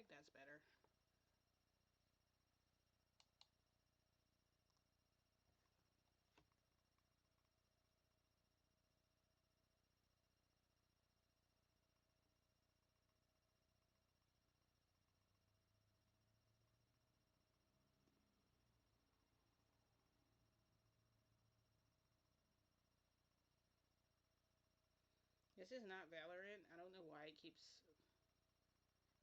like that's better. This is not Valorant. I don't know why it keeps...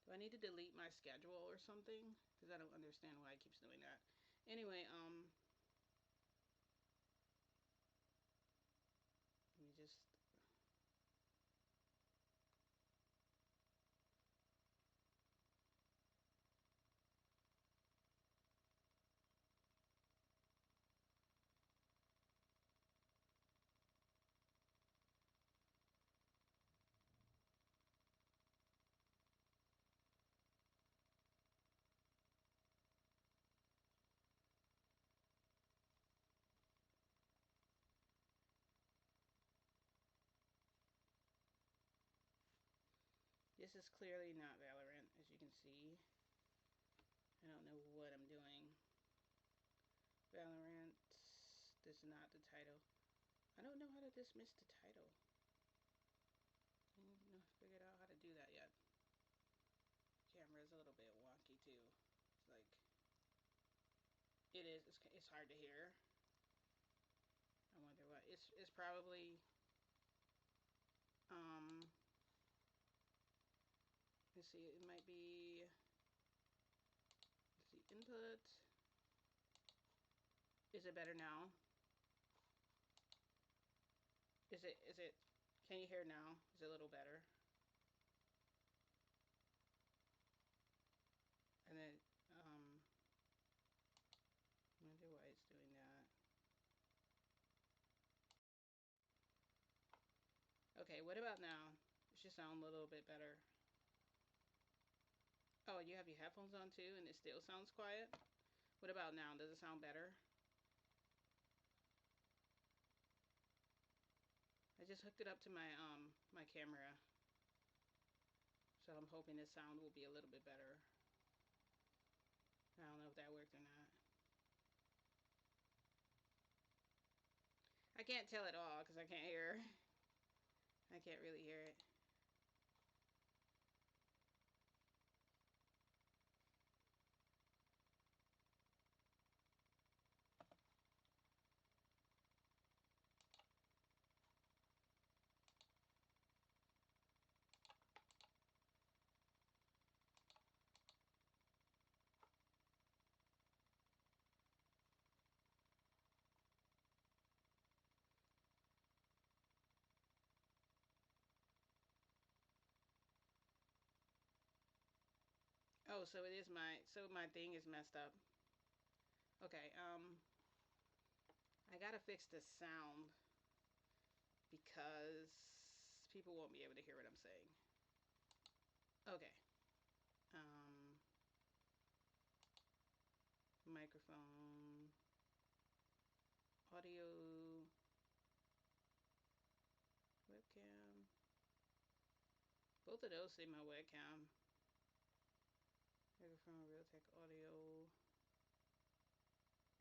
Do I need to delete my schedule or something? Because I don't understand why it keeps doing that. Anyway, let me just... This is clearly not Valorant, as you can see. I don't know what I'm doing. Valorant. This is not the title. I don't know how to dismiss the title. I haven't figured out how to do that yet. Camera is a little bit wonky too. It's like... It is. It's hard to hear. I wonder what. It's probably... Let's see. It might be... Let's see. Input. Is it better now? Is it, can you hear now? Is it a little better? And then, I wonder why it's doing that. Okay, what about now? It should sound a little bit better. Oh, you have your headphones on too, and it still sounds quiet? What about now? Does it sound better? I just hooked it up to my camera. So I'm hoping the sound will be a little bit better. I don't know if that worked or not. I can't tell at all because I can't hear. I can't really hear it. Oh, so it is so my thing is messed up. Okay, I gotta fix the sound because people won't be able to hear what I'm saying. Okay. Um, Microphone, audio, webcam. Both of those say my webcam. Microphone, Realtek audio,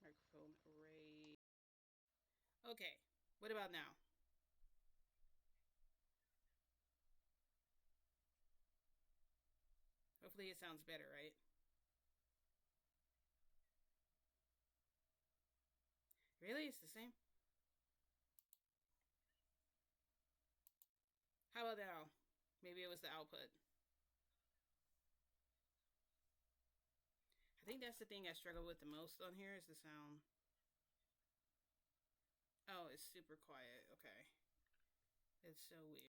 microphone array. Okay, what about now? Hopefully it sounds better, right? Really? It's the same? How about now? Maybe it was the output. I think that's the thing I struggle with the most on here is the sound. Oh, it's super quiet. Okay. It's so weird.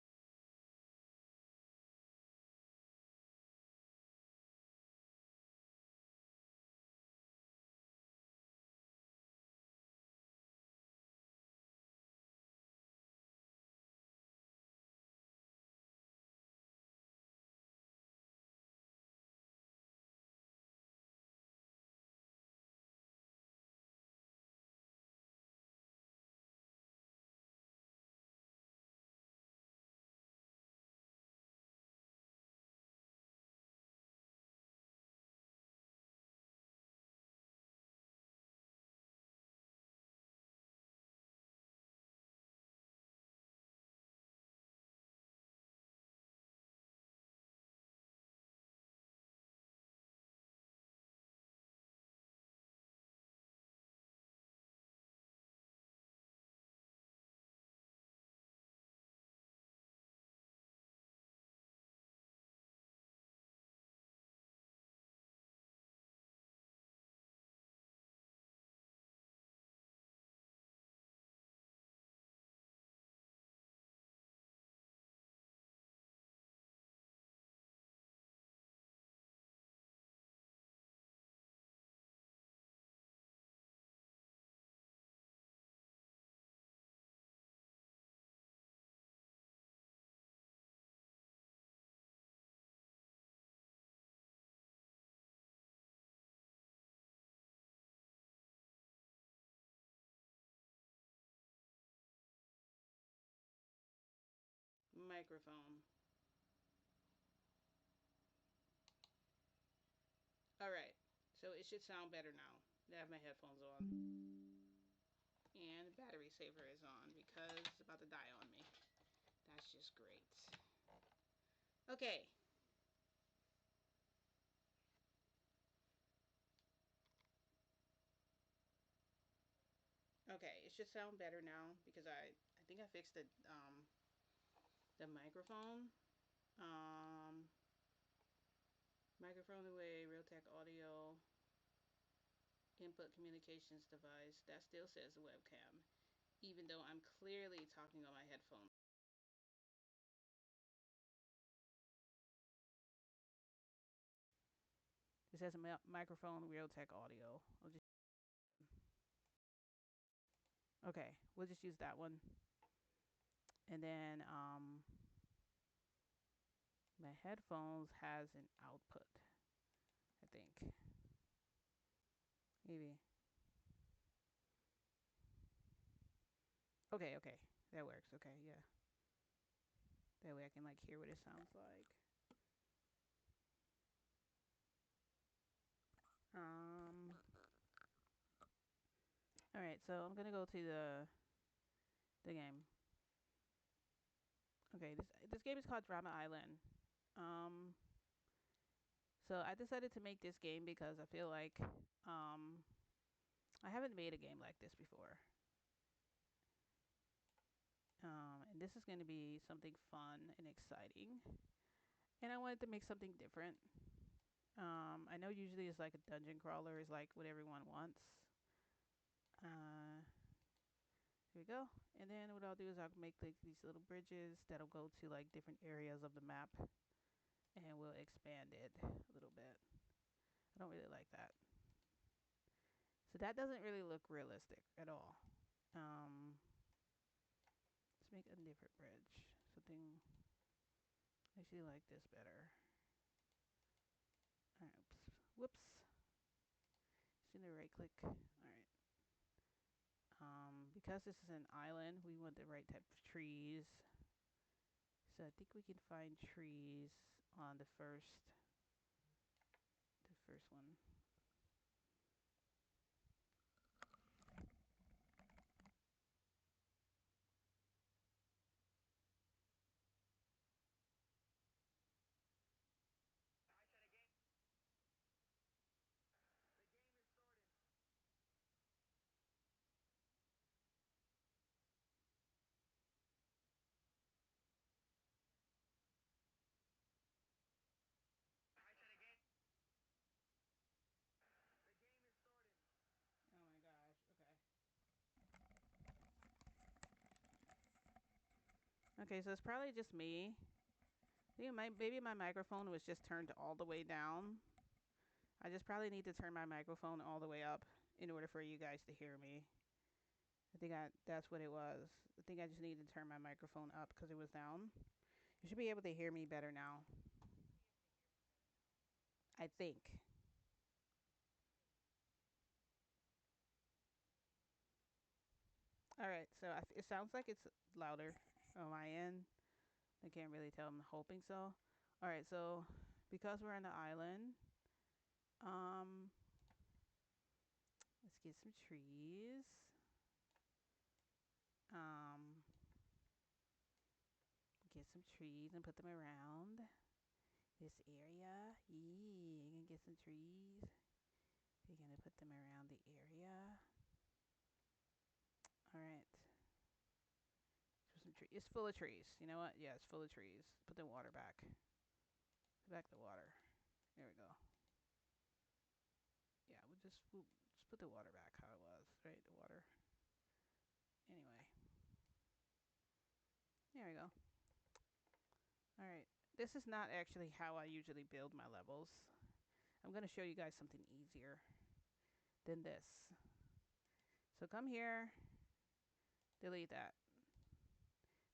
microphone. Alright, so it should sound better now. I have my headphones on. And the battery saver is on because it's about to die on me. That's just great. Okay. Okay, it should sound better now because I think I fixed the microphone. Um, Microphone away, Realtek audio, input communications device. That still says webcam, even though I'm clearly talking on my headphones. It says microphone, Realtek audio. Okay, we'll just use that one. And then my headphones has an output, I think. Maybe. Okay, okay. That works. Okay, yeah. That way I can like hear what it sounds like. Um Alright, so I'm gonna go to the game. Okay, this game is called Drama Island. Um so I decided to make this game because I feel like I haven't made a game like this before. And this is gonna be something fun and exciting. And I wanted to make something different. I know usually it's like a dungeon crawler is like what everyone wants. Here we go. And then what I'll do is I'll make like these little bridges that'll go to like different areas of the map. And we'll expand it a little bit. I don't really like that. So that doesn't really look realistic at all. Let's make a different bridge. Something I actually like this better. Alright, oops. Whoops. Just gonna right click. Alright. Because this is an island, we want the right type of trees. So I think we can find trees on the first one. Oh my gosh, okay. Okay, so it's probably just me. I think maybe my microphone was just turned all the way down. I just probably need to turn my microphone all the way up in order for you guys to hear me. I think that's what it was. I think I just needed to turn my microphone up because it was down. You should be able to hear me better now. I think. Alright, so it sounds like it's louder on my end. I can't really tell. I'm hoping so. Alright, so because we're on the island, let's get some trees. Get some trees and put them around this area. Yeah, you're gonna get some trees. You're gonna put them around the area. Alright. It's full of trees. You know what? Yeah, it's full of trees. Put the water back. Put back the water. There we go. Yeah, we'll just put the water back how it was, right? The water. Anyway. There we go. Alright. This is not actually how I usually build my levels. I'm going to show you guys something easier than this. So come here. Delete that.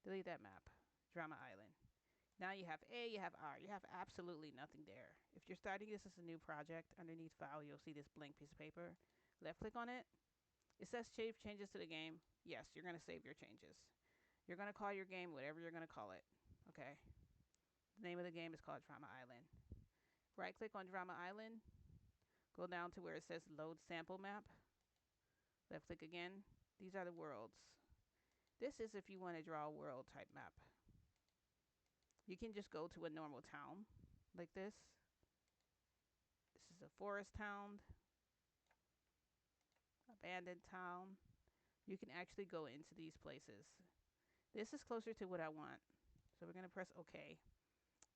Delete that map. Drama Island. Now you have A, you have R. You have absolutely nothing there. If you're starting this as a new project, underneath File, you'll see this blank piece of paper. Left click on it. It says save changes to the game. Yes, you're going to save your changes. You're going to call your game whatever you're going to call it. Okay. The name of the game is called Drama Island. Right click on Drama Island. Go down to where it says load sample map. Left click again. These are the worlds. This is if you want to draw a world type map. You can just go to a normal town like this. This is a forest town, abandoned town. You can actually go into these places. This is closer to what I want. So we're going to press OK.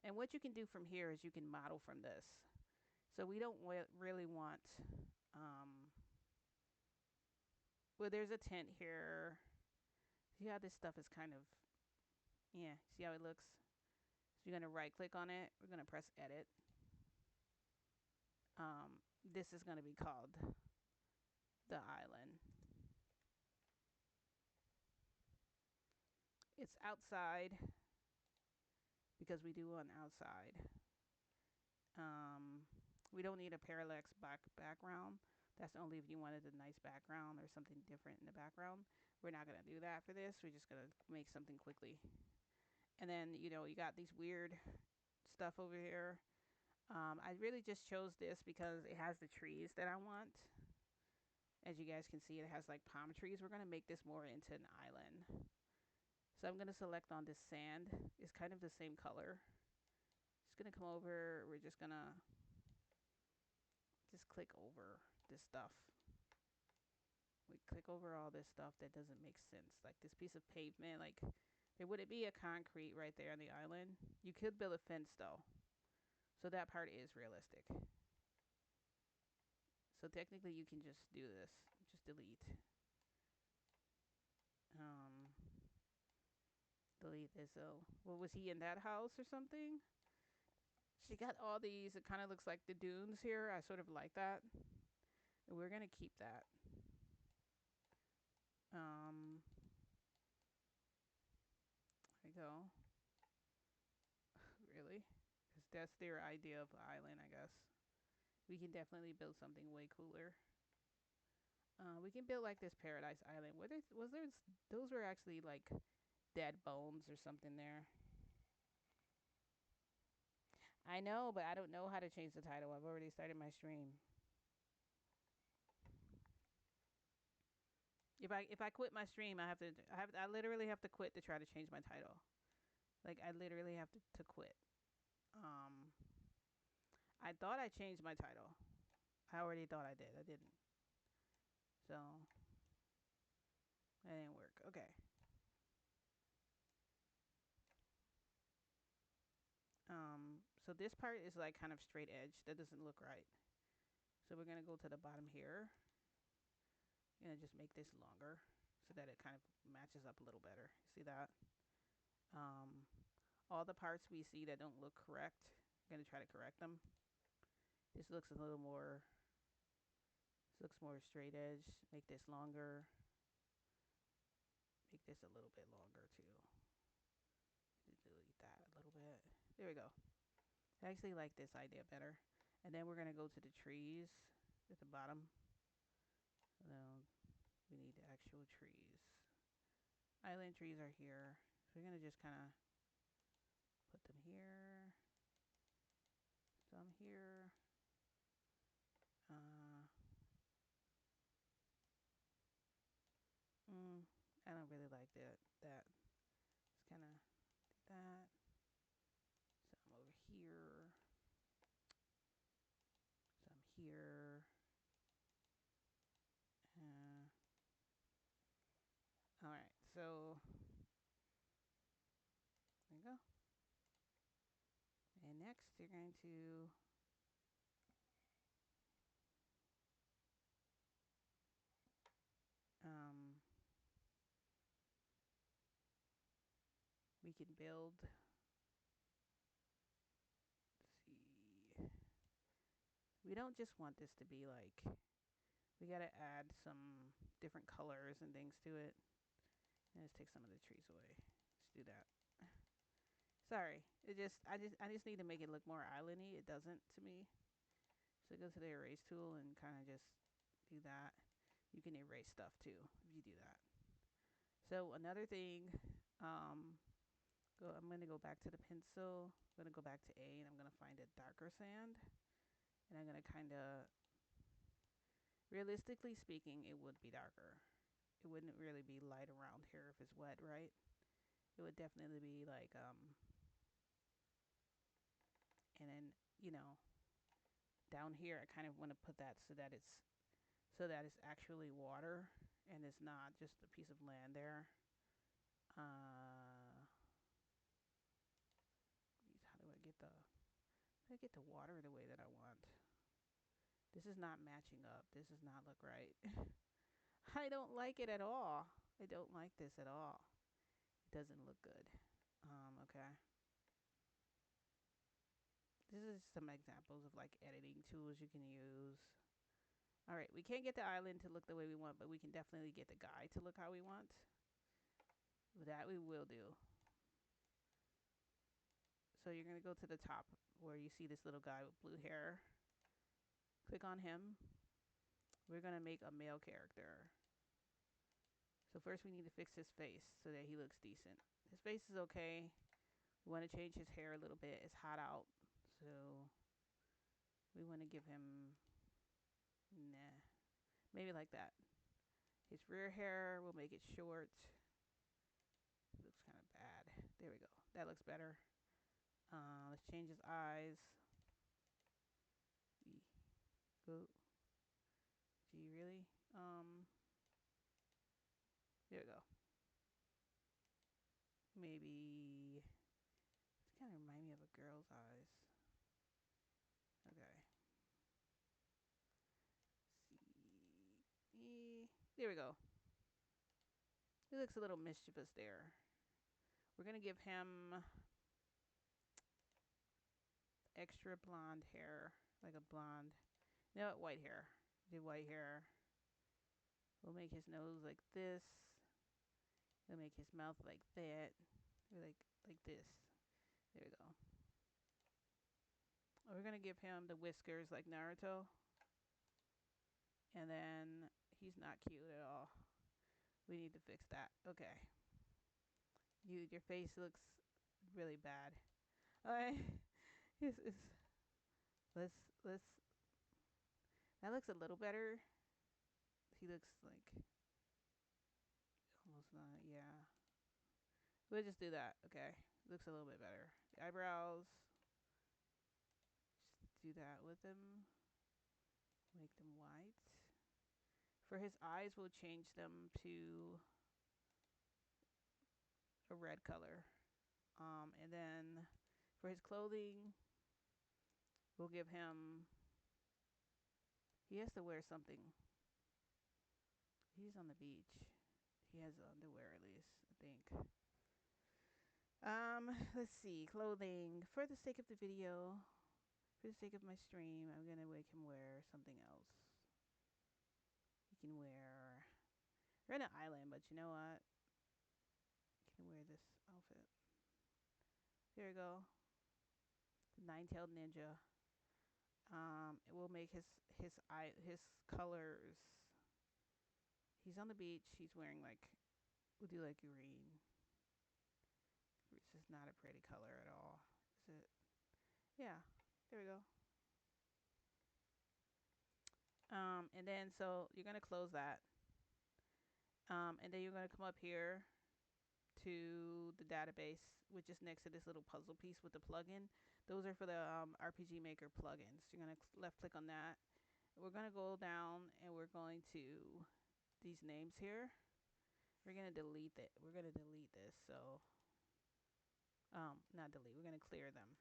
And what you can do from here is you can model from this. So we don't really want, well, there's a tent here. See how this stuff is kind of, yeah, see how it looks? So you're going to right click on it. We're going to press edit. This is going to be called the island. It's outside because we do want outside. We don't need a parallax background. That's only if you wanted a nice background or something different in the background. We're not going to do that for this. We're just going to make something quickly. And then, you know, you got these weird stuff over here. I really just chose this because it has the trees that I want. As you guys can see, it has like palm trees. We're going to make this more into an island. So I'm going to select on this sand. It's kind of the same color. Just going to come over. We're just going to just click over this stuff. We click over all this stuff that doesn't make sense. Like this piece of pavement, like there wouldn't be a concrete right there on the island. You could build a fence though. So that part is realistic. So technically you can just do this. Just delete. Delete this. So, well, was he in that house or something? She got all these. It kind of looks like the dunes here. I sort of like that. And we're going to keep that. There we go. Really? Because that's their idea of the island, I guess. We can definitely build something way cooler. We can build like this Paradise Island. Was there? Those were actually like dead bones or something there. I know, but I don't know how to change the title. I've already started my stream. If I quit my stream, I literally have to quit to try to change my title. Like I literally have to quit. I thought I changed my title. I already thought I did. I didn't. So that didn't work. Okay. So this part is like kind of straight edge. That doesn't look right. So we're gonna go to the bottom here. Gonna just make this longer so that it kind of matches up a little better. See that? All the parts we see that don't look correct, I'm gonna try to correct them. This looks a little more. This looks more straight edge. Make this longer. Make this a little bit longer too. Delete that a little bit. There we go. I actually like this idea better. And then we're gonna go to the trees at the bottom. So we need the actual trees. Island trees are here. So we're gonna just kind of put them here. Some here. I don't really like that. Just kind of do that. Some over here. Some here. All right, so there you go. And next, you're going to we can build. Let's see. We don't just want this to be like. We gotta add some different colors and things to it. And let's take some of the trees away. Let's do that. Sorry, I just need to make it look more islandy. It doesn't to me. So go to the erase tool and kind of just do that. You can erase stuff too if you do that. So another thing, I'm going to go back to the pencil. I'm going to go back to A, and I'm going to find a darker sand. And I'm going to kind of, realistically speaking, it would be darker. It wouldn't really be light around here if it's wet, right? It would definitely be like, and then, you know, down here, I kind of want to put that so that it's actually water and it's not just a piece of land there. How do I get the water the way that I want? This is not matching up. This does not look right. I don't like it at all. I don't like this at all. It doesn't look good. Okay. This is some examples of like editing tools you can use. All right, we can't get the island to look the way we want, but we can definitely get the guy to look how we want. That we will do. So you're going to go to the top where you see this little guy with blue hair. Click on him. We're going to make a male character. So first we need to fix his face so that he looks decent. His face is okay. We want to change his hair a little bit. It's hot out. So we want to give him, maybe like that. His rear hair, we'll make it short. It looks kind of bad. There we go. That looks better. Let's change his eyes. Go. Gee, really? There we go. Maybe it's kind of remind me of a girl's eyes. Okay. See. There we go. He looks a little mischievous there. We're gonna give him extra blonde hair, like a blonde. No, white hair. Do white hair. We'll make his nose like this. We'll make his mouth like that. Or like this. There we go. We're gonna give him the whiskers like Naruto. And then he's not cute at all. We need to fix that. Okay. Your face looks really bad. Alright. Let's that looks a little better. He looks like almost not, yeah. We'll just do that, okay. Looks a little bit better. The eyebrows. Just do that with them. Make them white. For his eyes, we'll change them to a red color. And then for his clothing, we'll give him, he has to wear something. He's on the beach. He has underwear at least, I think. Let's see, clothing. For the sake of the video, for the sake of my stream, I'm gonna make him wear something else. He can wear, we're in an island, but you know what? He can wear this outfit. There we go. The nine-tailed ninja. It will make his colors. He's on the beach. He's wearing like, we'll do like green. Which is not a pretty color at all. Is it? Yeah. There we go. And then so you're gonna close that. And then you're gonna come up here to the database, which is next to this little puzzle piece with the plugin. Those are for the RPG Maker plugins. You're gonna left click on that. We're gonna go down and we're going to these names here. We're gonna delete it. We're gonna delete this. So not delete. We're gonna clear them.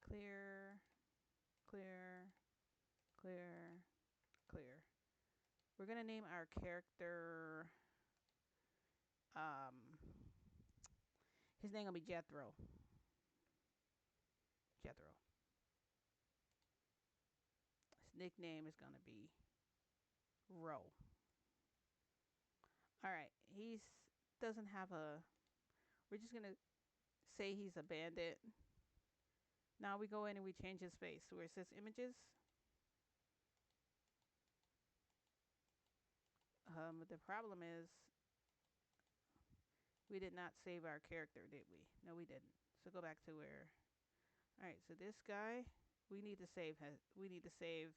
Clear, clear, clear, clear. We're gonna name our character. His name gonna be Jethro. Jethro. His nickname is gonna be Ro. All right. He's doesn't have a. We're just gonna say he's a bandit. Now we go in and we change his face where it says images. The problem is we did not save our character, did we? No, we didn't. So go back to where. All right. So this guy, we need to save. We need to save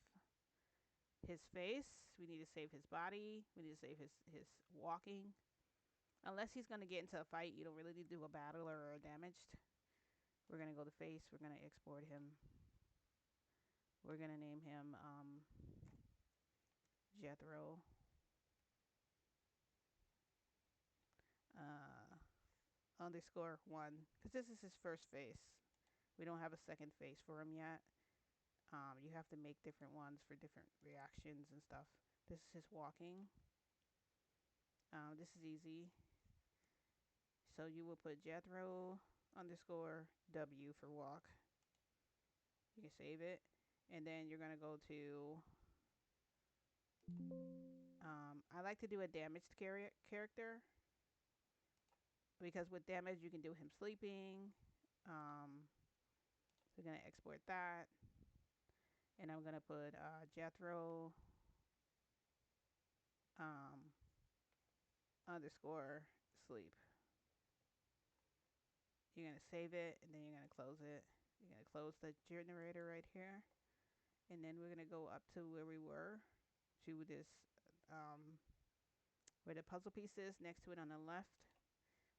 his face. We need to save his body. We need to save his walking. Unless he's gonna get into a fight, you don't really need to do a battle or a damaged. We're gonna go to face. We're gonna export him. We're gonna name him Jethro. Underscore 1, because this is his first face. We don't have a second face for him yet. You have to make different ones for different reactions and stuff. This is his walking. This is easy. So you will put Jethro underscore W for walk. You can save it. And then you're going to go to... I like to do a damaged character. Because with damage, you can do him sleeping. So we're going to export that. And I'm going to put Jethro underscore sleep. You're going to save it, and then you're going to close it. You're going to close the generator right here. And then we're going to go up to where we were, to this, where the puzzle piece is, next to it on the left.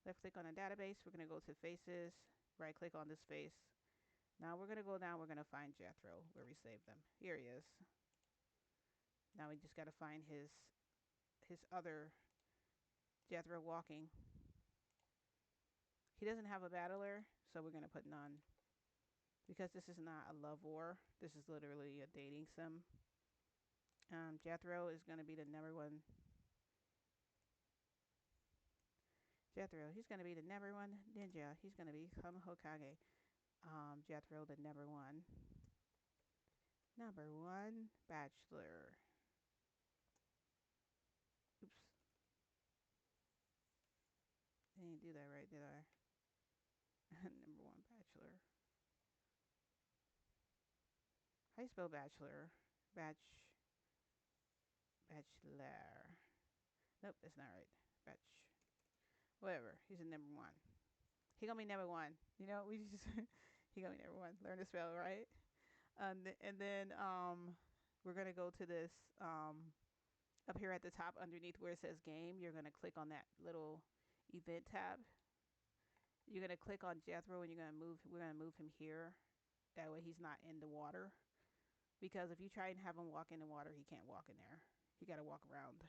Left click on the database. We're going to go to faces. Right click on this face. Now we're going to go down. We're going to find Jethro, where we saved them. Here he is. Now we just got to find his other Jethro walking. He doesn't have a battler, so we're going to put none. Because this is not a love war. This is literally a dating sim. Jethro is going to be the number one. Jethro, he's going to be the number one ninja. He's going to become Hokage. Jethro, the number one. Number one bachelor. Oops. I didn't do that right, did I? Number one bachelor. How do you spell bachelor? Bachelor. Nope, that's not right. Whatever. He's a number one. He gonna be number one. You know, we just he gonna be number one. Learn to spell right. And then we're gonna go to this up here at the top underneath where it says game. You're gonna click on that little event tab. You're gonna click on Jethro and you're gonna move. We're gonna move him here. That way he's not in the water. Because if you try and have him walk in the water, he can't walk in there. He gotta walk around.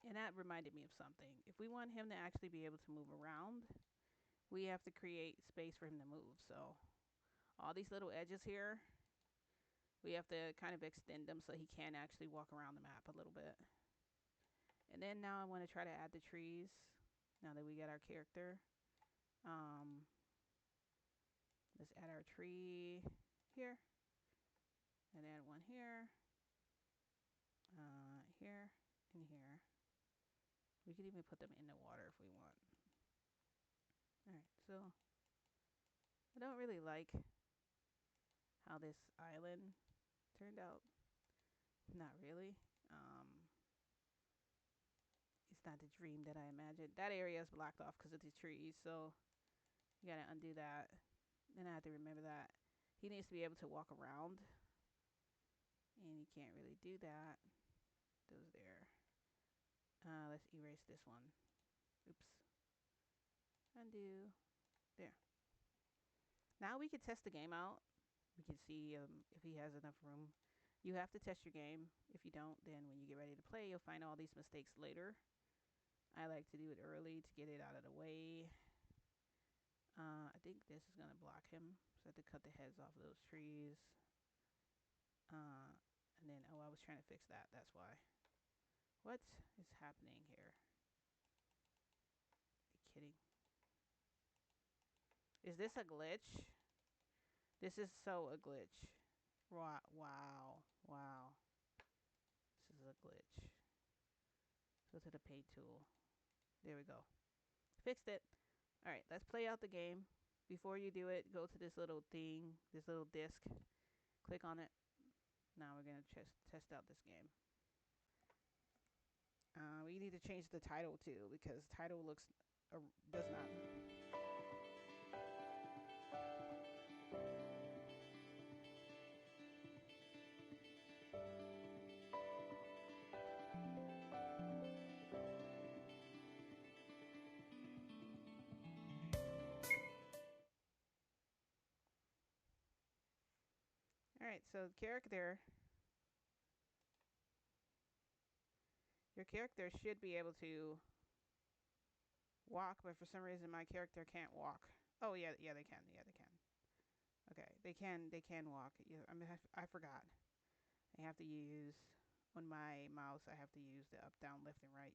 And that reminded me of something. If we want him to actually be able to move around, we have to create space for him to move. So all these little edges here, we have to kind of extend them so he can actually walk around the map a little bit. And then now I want to try to add the trees. Now that we got our character. Let's add our tree here. And add one here. Here and here. We could even put them in the water if we want. Alright, so I don't really like how this island turned out. Not really. It's not the dream that I imagined. That area is blocked off because of the trees, so you gotta undo that. Then I have to remember that he needs to be able to walk around, and he can't really do that. Those there. Let's erase this one. Oops. Undo. There. Now we can test the game out. We can see if he has enough room. You have to test your game. If you don't, then when you get ready to play, you'll find all these mistakes later. I like to do it early to get it out of the way. I think this is going to block him. So I have to cut the heads off of those trees. And then, oh, I was trying to fix that. That's why. What is happening here? Are you kidding? Is this a glitch? This is so a glitch. Wow. Wow. This is a glitch. Go to the paint tool. There we go. Fixed it. Alright, let's play out the game. Before you do it, go to this little thing, this little disc. Click on it. Now we're going to test out this game. We need to change the title too because title looks does not. All right, so your character should be able to walk, but for some reason my character can't walk. Oh yeah, yeah they can. Yeah they can. Okay, they can walk. Yeah, I mean I forgot. I have to use on my mouse. I have to use the up, down, left, and right,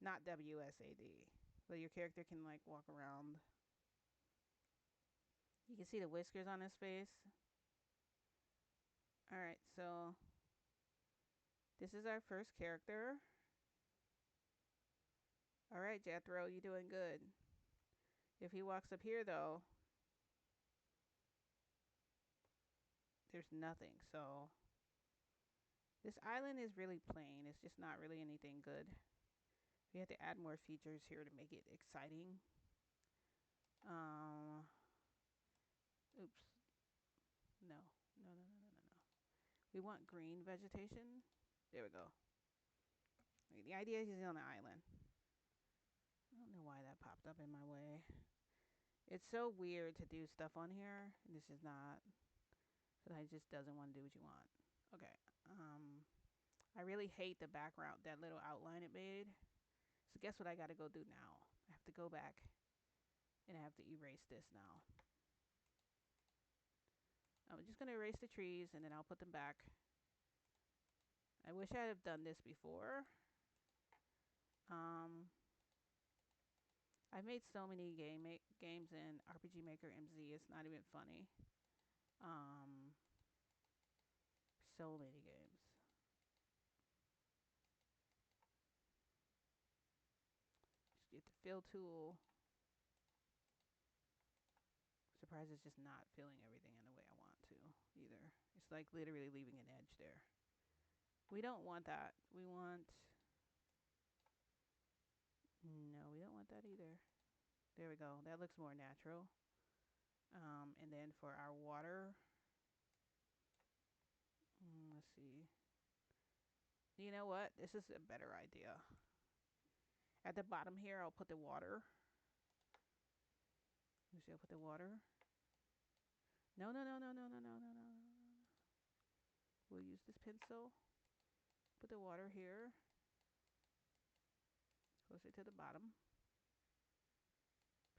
not WSAD. But your character can like walk around. You can see the whiskers on his face. All right, so this is our first character. All right, Jethro, you doing good. If he walks up here though, there's nothing. So this island is really plain. It's just not really anything good. We have to add more features here to make it exciting. Um, oops. No, no, no, no, no, no, no. We want green vegetation. There we go. The idea is he's on the island. I don't know why that popped up in my way. It's so weird to do stuff on here. This is not. So it just doesn't want to do what you want. Okay. I really hate the background, that little outline it made. So guess what I got to go do now? I have to go back and I have to erase this now. I'm just going to erase the trees and then I'll put them back. I wish I had done this before. Um, I've made so many games in RPG Maker MZ. It's not even funny. Um, so many games. Just get the fill tool. Surprised it's just not filling everything in the way I want to either. It's like literally leaving an edge there. We don't want that. We want... No, we don't want that either. There we go. That looks more natural. And then for our water... let's see. You know what? This is a better idea. At the bottom here, I'll put the water. You see, I'll put the water. No, no, no, no, no, no, no, no, no, no. We'll use this pencil. Put the water here. Closer to the bottom.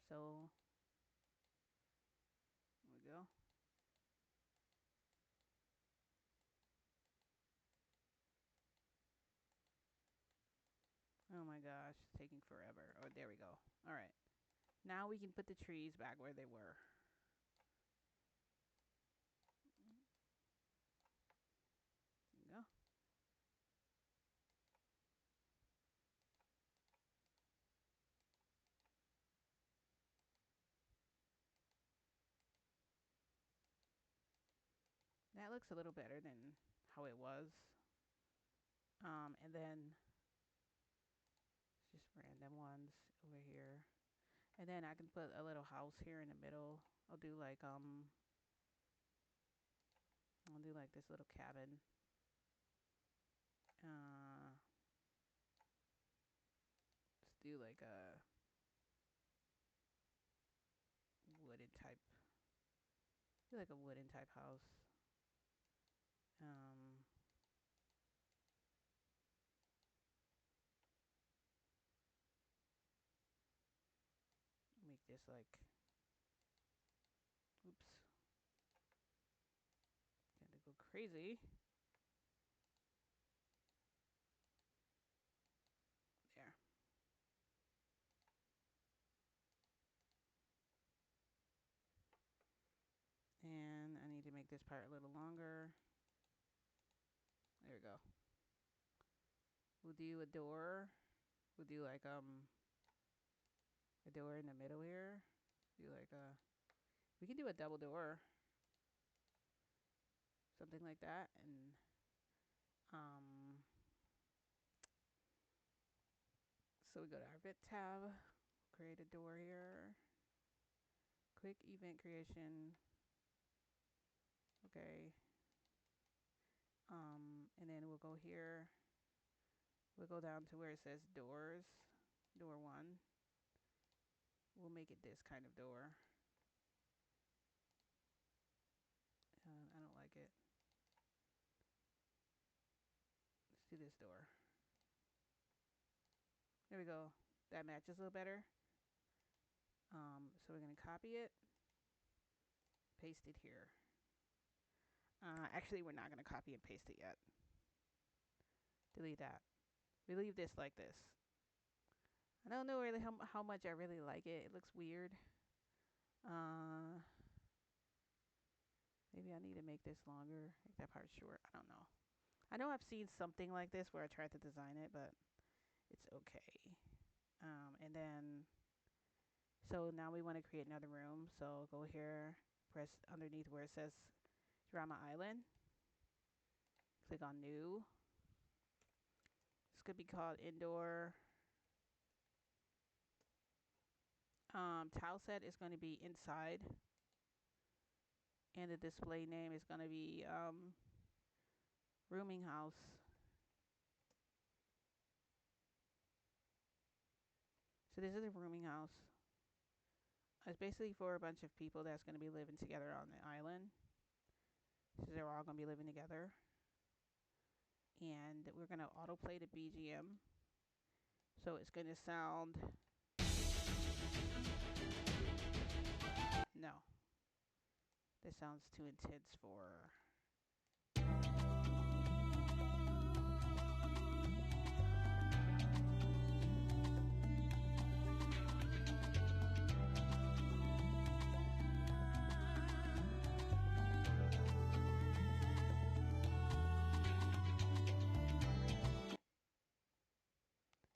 So, there we go. Oh my gosh, it's taking forever. Oh, there we go. All right. Now we can put the trees back where they were. There you go. That looks a little better than how it was. And then just random ones over here. And then I can put a little house here in the middle. I'll do like this little cabin. Let's do like a wooden type. Do like a wooden type house. Make this like, oops, gonna go crazy. There. And I need to make this part a little longer. There we go. We'll do a door. We'll do like a door in the middle here. Do like we can do a double door. Something like that. And So we go to our event tab, create a door here, quick event creation. Okay. And then we'll go here. We'll go down to where it says doors, door 1. We'll make it this kind of door. I don't like it. Let's do this door. There we go. That matches a little better. So we're going to copy it, paste it here. Actually, we're not going to copy and paste it yet. Delete that. We leave this like this. I don't know really how much I really like it. It looks weird. Maybe I need to make this longer. Make that part short. I don't know. I know I've seen something like this where I tried to design it, but it's okay. And then, so now we want to create another room. So go here, press underneath where it says Drama Island. Click on New. This could be called Indoor. Tile set is going to be inside. And the display name is going to be Rooming House. So this is a rooming house. It's basically for a bunch of people that's going to be living together on the island. So they're all going to be living together. And we're going to autoplay the BGM. So it's going to sound... No. This sounds too intense for...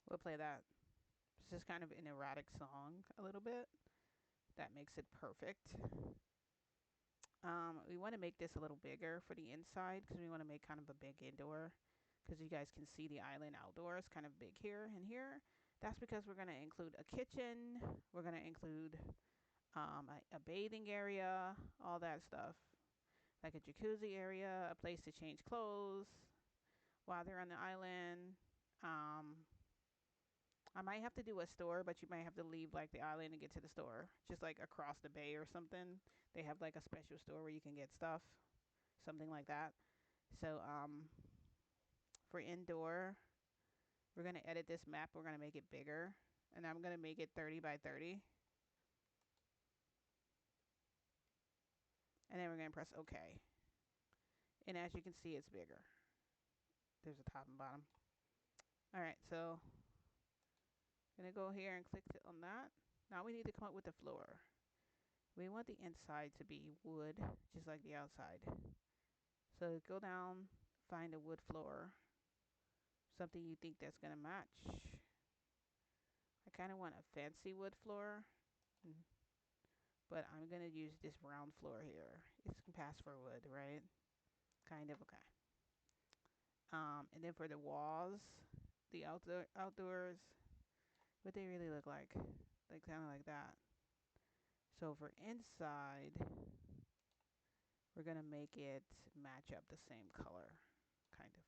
We'll play that. This is kind of an erratic song a little bit. That makes it perfect. We want to make this a little bigger for the inside because we want to make kind of a big indoor. Because you guys can see the island outdoors kind of big here and here. That's because we're going to include a kitchen. We're going to include a bathing area, all that stuff. Like a jacuzzi area, a place to change clothes while they're on the island. I might have to do a store, but you might have to leave like the island and get to the store. Just like across the bay or something. They have like a special store where you can get stuff. Something like that. So for indoor, we're going to edit this map. We're going to make it bigger. And I'm going to make it 30 by 30. And then we're going to press OK. And as you can see, it's bigger. There's a top and bottom. Alright, so I'm going to go here and click on that. Now we need to come up with the floor. We want the inside to be wood, just like the outside. So go down, find a wood floor. Something you think that's going to match. I kind of want a fancy wood floor. But I'm going to use this round floor here. It can pass for wood, right? Kind of, okay. And then for the walls, the outdoors, what they really look like. Like kind of like that. So for inside, we're going to make it match up the same color. Kind of.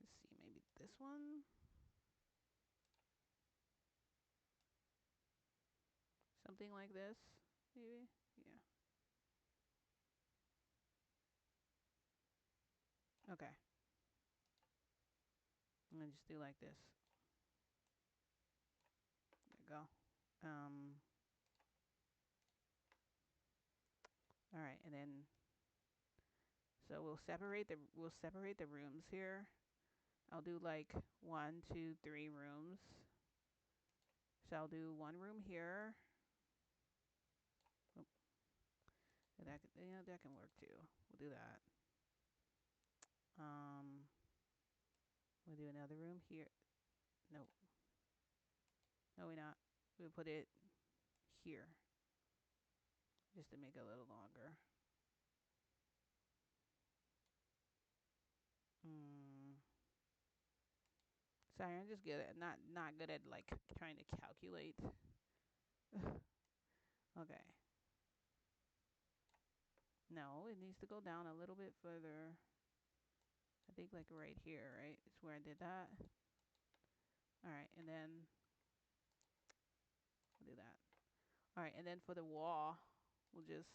Let's see, maybe this one. Something like this, maybe? Yeah. Okay. I'm going to just do like this. There you go. All right, and then so we'll separate the rooms here. I'll do like 1, 2, 3 rooms. So I'll do one room here. Oh, that can work too. We'll do that. We'll do another room here. No, we're not. We'll put it here, just to make it a little longer. Sorry, I'm just good at not good at like trying to calculate. Okay. No, it needs to go down a little bit further. I think like right here, right? It's where I did that. All right, and then I'll do that. All right, and then for the wall, we'll just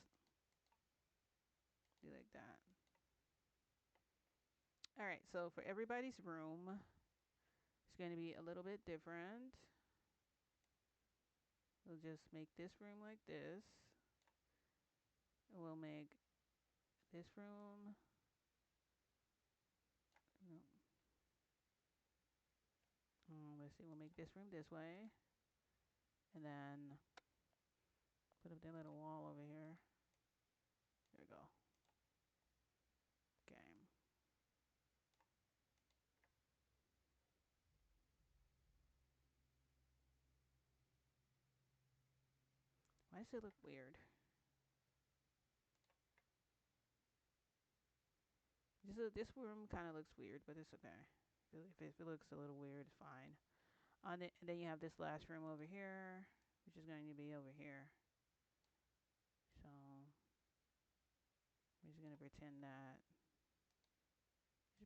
do like that. All right, so for everybody's room, it's going to be a little bit different. We'll just make this room like this. And we'll make this room. No. Let's see, we'll make this room this way. And then put up that little wall over here. There we go. Okay. Why does it look weird? This room kind of looks weird, but it's okay. If it looks a little weird, it's fine. And then you have this last room over here, which is going to be over here. So we're just going to pretend that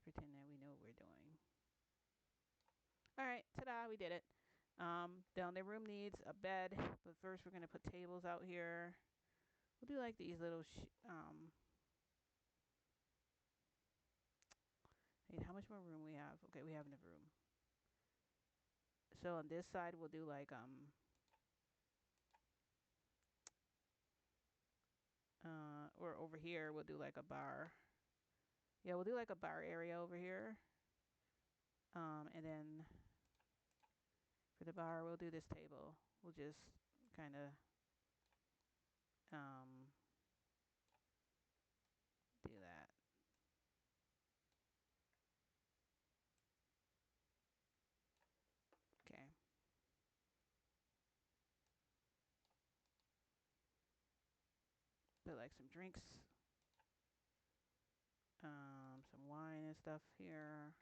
we know what we're doing. All right, ta-da, we did it. Down the room needs a bed, but first we're going to put tables out here. We'll do like these little wait, how much more room we have? Okay, we have enough room. So on this side we'll do like or over here we'll do like a bar. Yeah, we'll do like a bar area over here. And then for the bar we'll do this table. We'll just kind of do that. Okay. Put like some drinks, some wine and stuff here.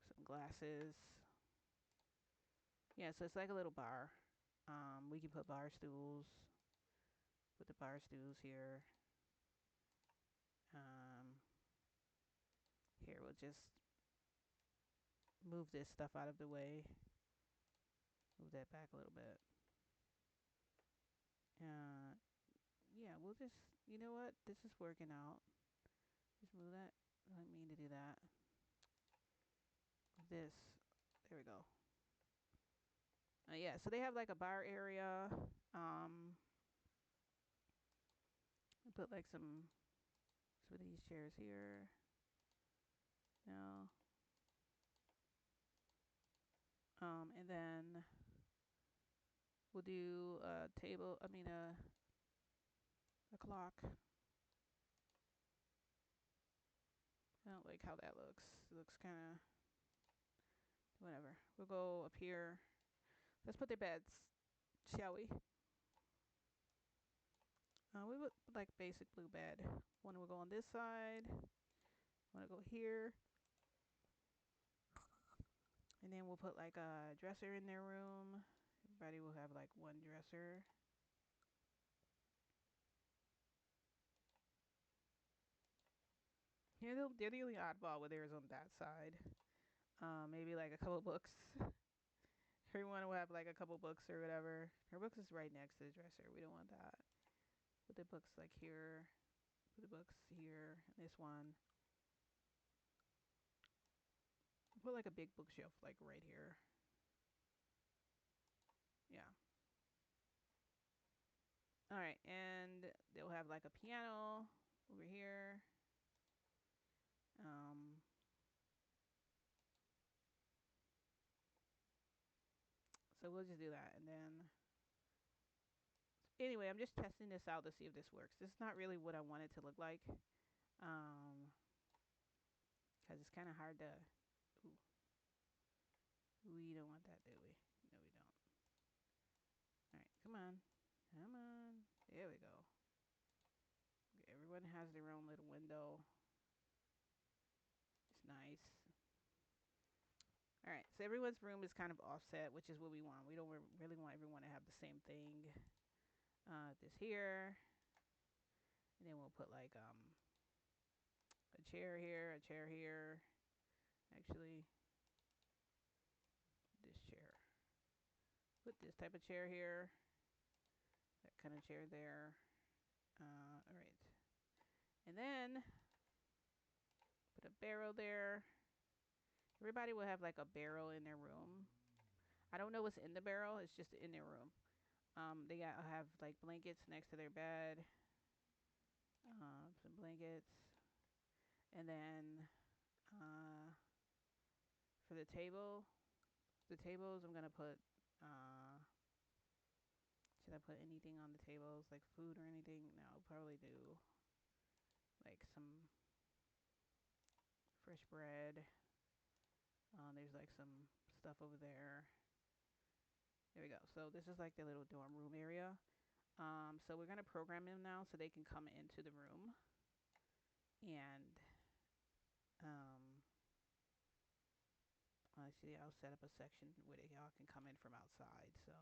Some glasses. Yeah, so it's like a little bar. We can put bar stools. Put the bar stools here. Here we'll just move this stuff out of the way. Move that back a little bit. Yeah, we'll just, you know what? This is working out. Just move that. I didn't mean to do that. This. There we go. Yeah, so they have like a bar area. Put like some of these chairs here. No. And then we'll do a table, a clock. I don't like how that looks. It looks kind of, whatever. We'll go up here. Let's put the beds, shall we? We would like basic blue bed. One will go on this side. One will go here. And then we'll put like a dresser in their room. Everybody will have like one dresser. Yeah, they're the only oddball with theirs on that side. Maybe like a couple books. Everyone will have like a couple books or whatever. Her books is right next to the dresser. We don't want that. Put the books like here. Put the books here. This one. Put like a big bookshelf like right here. Yeah. All right, and they'll have like a piano over here. So we'll just do that, and then anyway, I'm just testing this out to see if this works. This is not really what I want it to look like, because it's kind of hard to. Ooh, we don't want that, do we? No, we don't. All right, come on, come on. There we go. Okay, everyone has their own little window. everyone's room is kind of offset, which is what we want. We don't really want everyone to have the same thing. This here, and then we'll put like a chair here, a chair here. Actually, this chair. Put this type of chair here. That kind of chair there. All right. And then put a barrel there. Everybody will have like a barrel in their room. I don't know what's in the barrel. It's just in their room. They got have like blankets next to their bed. Some blankets. And then for the tables I'm gonna put. Should I put anything on the tables like food or anything? No, I'll probably do like some fresh bread. There's like some stuff over there. There we go. So this is like the little dorm room area. So we're gonna program them now so they can come into the room, and actually I'll set up a section where y'all can come in from outside. So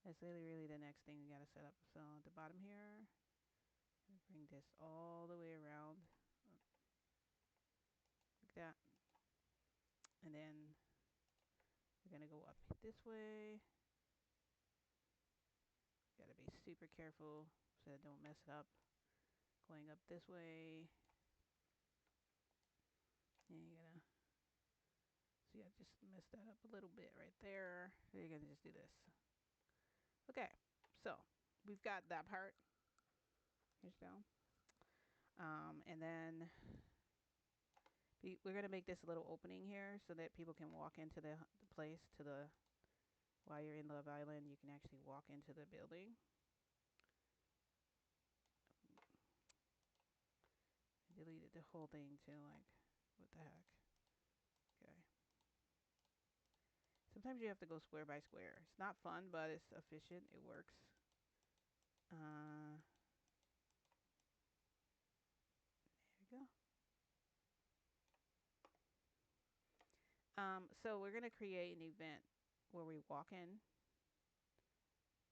that's really the next thing we gotta set up. So at the bottom here, bring this all the way around like that, and then we're gonna go up this way. Gotta be super careful so I don't mess it up. Going up this way. And you're gonna see I just messed that up a little bit right there. So you're gonna just do this. Okay, so we've got that part. Here's down. And then we're gonna make this a little opening here so that people can walk into the place while you're in Love Island, you can actually walk into the building. I deleted the whole thing too, like, what the heck? Okay. Sometimes you have to go square by square. It's not fun, but it's efficient. It works. There we go. So we're gonna create an event where we walk in,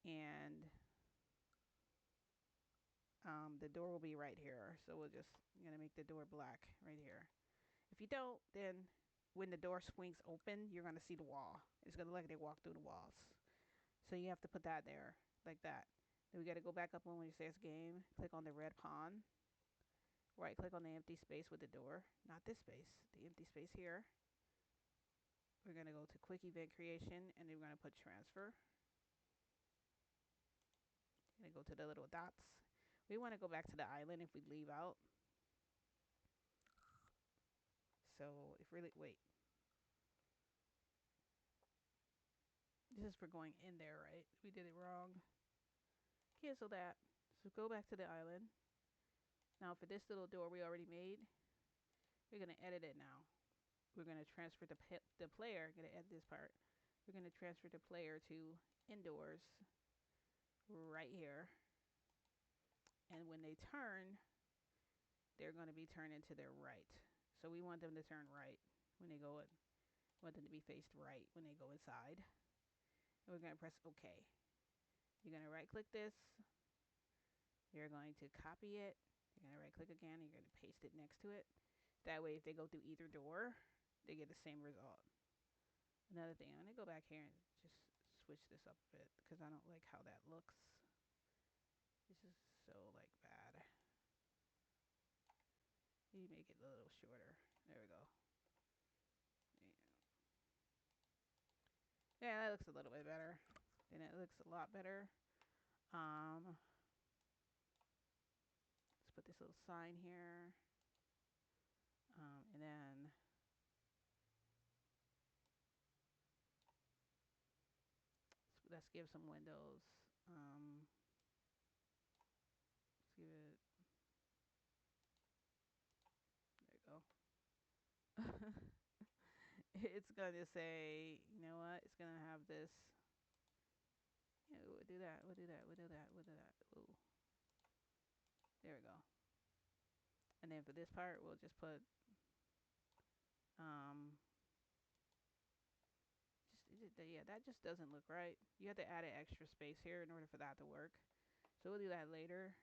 and the door will be right here. So we're gonna make the door black right here. If you don't, then when the door swings open, you're gonna see the wall. It's gonna look like they walk through the walls. So you have to put that there, like that. Then we gotta go back up when it says game. Click on the red pawn. Right click on the empty space with the door. Not this space, the empty space here. We're gonna go to quick event creation, and then we're gonna put transfer. Gonna go to the little dots. We want to go back to the island if we leave out. So if really, wait. This is for going in there, right? We did it wrong. Cancel that. So go back to the island. Now for this little door we already made, we're gonna edit it now. We're gonna transfer the player. I'm gonna edit this part. We're gonna transfer the player to indoors, right here. And when they turn, they're gonna be turned into their right. So we want them to turn right when they go in. We want them to be faced right when they go inside. And we're gonna press OK. You're gonna right click this. You're going to copy it. You're gonna right click again. And you're gonna paste it next to it. That way, if they go through either door, they get the same result. Another thing, I'm gonna go back here and just switch this up a bit because I don't like how that looks. This is so like bad. You make it a little shorter. There we go. Yeah, that looks a little bit better. And it looks a lot better. Let's put this little sign here. And then let's give some windows. Let's give it. There you go. It's gonna say, you know what? It's gonna have this. Yeah, we'll do that. We'll do that. We'll do that. We'll do that. Ooh. There we go. And then for this part, we'll just put yeah, that just doesn't look right. You have to add an extra space here in order for that to work. So we'll do that later.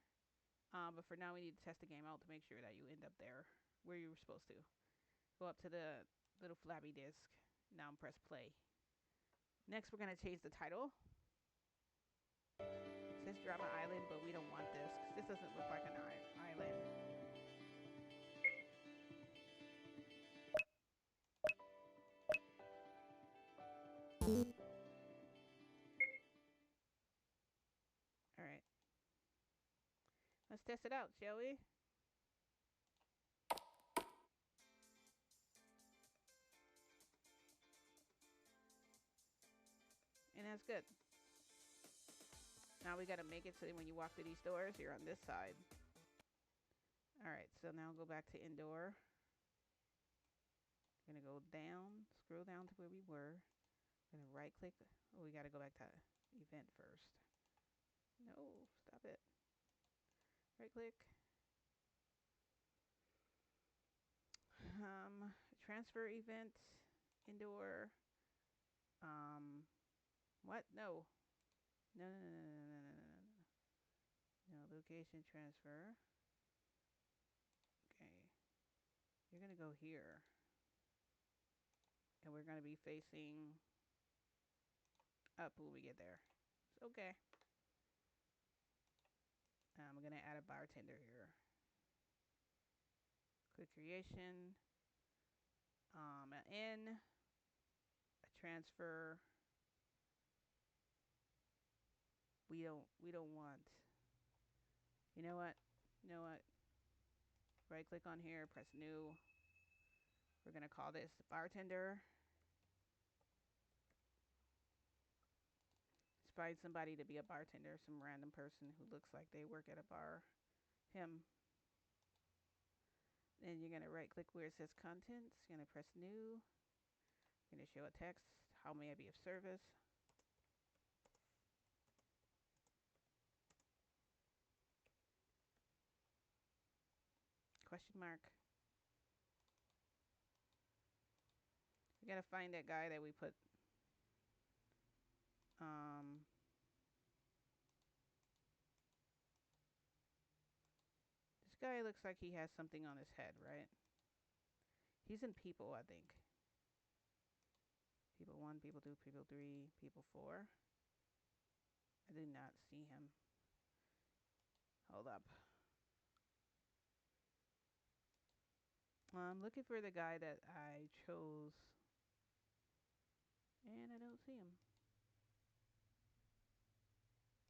But for now, we need to test the game out to make sure that you end up there where you were supposed to. Go up to the little flabby disk. Now press play. Next, we're going to change the title. It says Drama Island, but we don't want this because this doesn't look like an island. Alright. Let's test it out, shall we? And that's good. Now we gotta make it so that when you walk through these doors, you're on this side. Alright, so now go back to indoor. We're gonna go down, scroll down to where we were. We're gonna right click. Oh, we gotta go back to event first. No, stop it. Right click. Transfer event, indoor. What? No. No, no, no, no, no, no, no, no, no. No, location transfer. Okay. You're gonna go here. And we're gonna be facing up when we get there. It's okay. I'm gonna add a bartender here. Click creation. An in. A transfer. We don't want. You know what? You know what? Right click on here, press new. We're gonna call this bartender. Let's find somebody to be a bartender, some random person who looks like they work at a bar. Him. Then you're gonna right click where it says contents. You're gonna press new. You're gonna show a text. How may I be of service? Question mark. We gotta find that guy that we put. This guy looks like he has something on his head, right? He's in people, I think. People 1, people 2, people 3, people 4. I did not see him. Hold up. I'm looking for the guy that I chose. And I don't see him.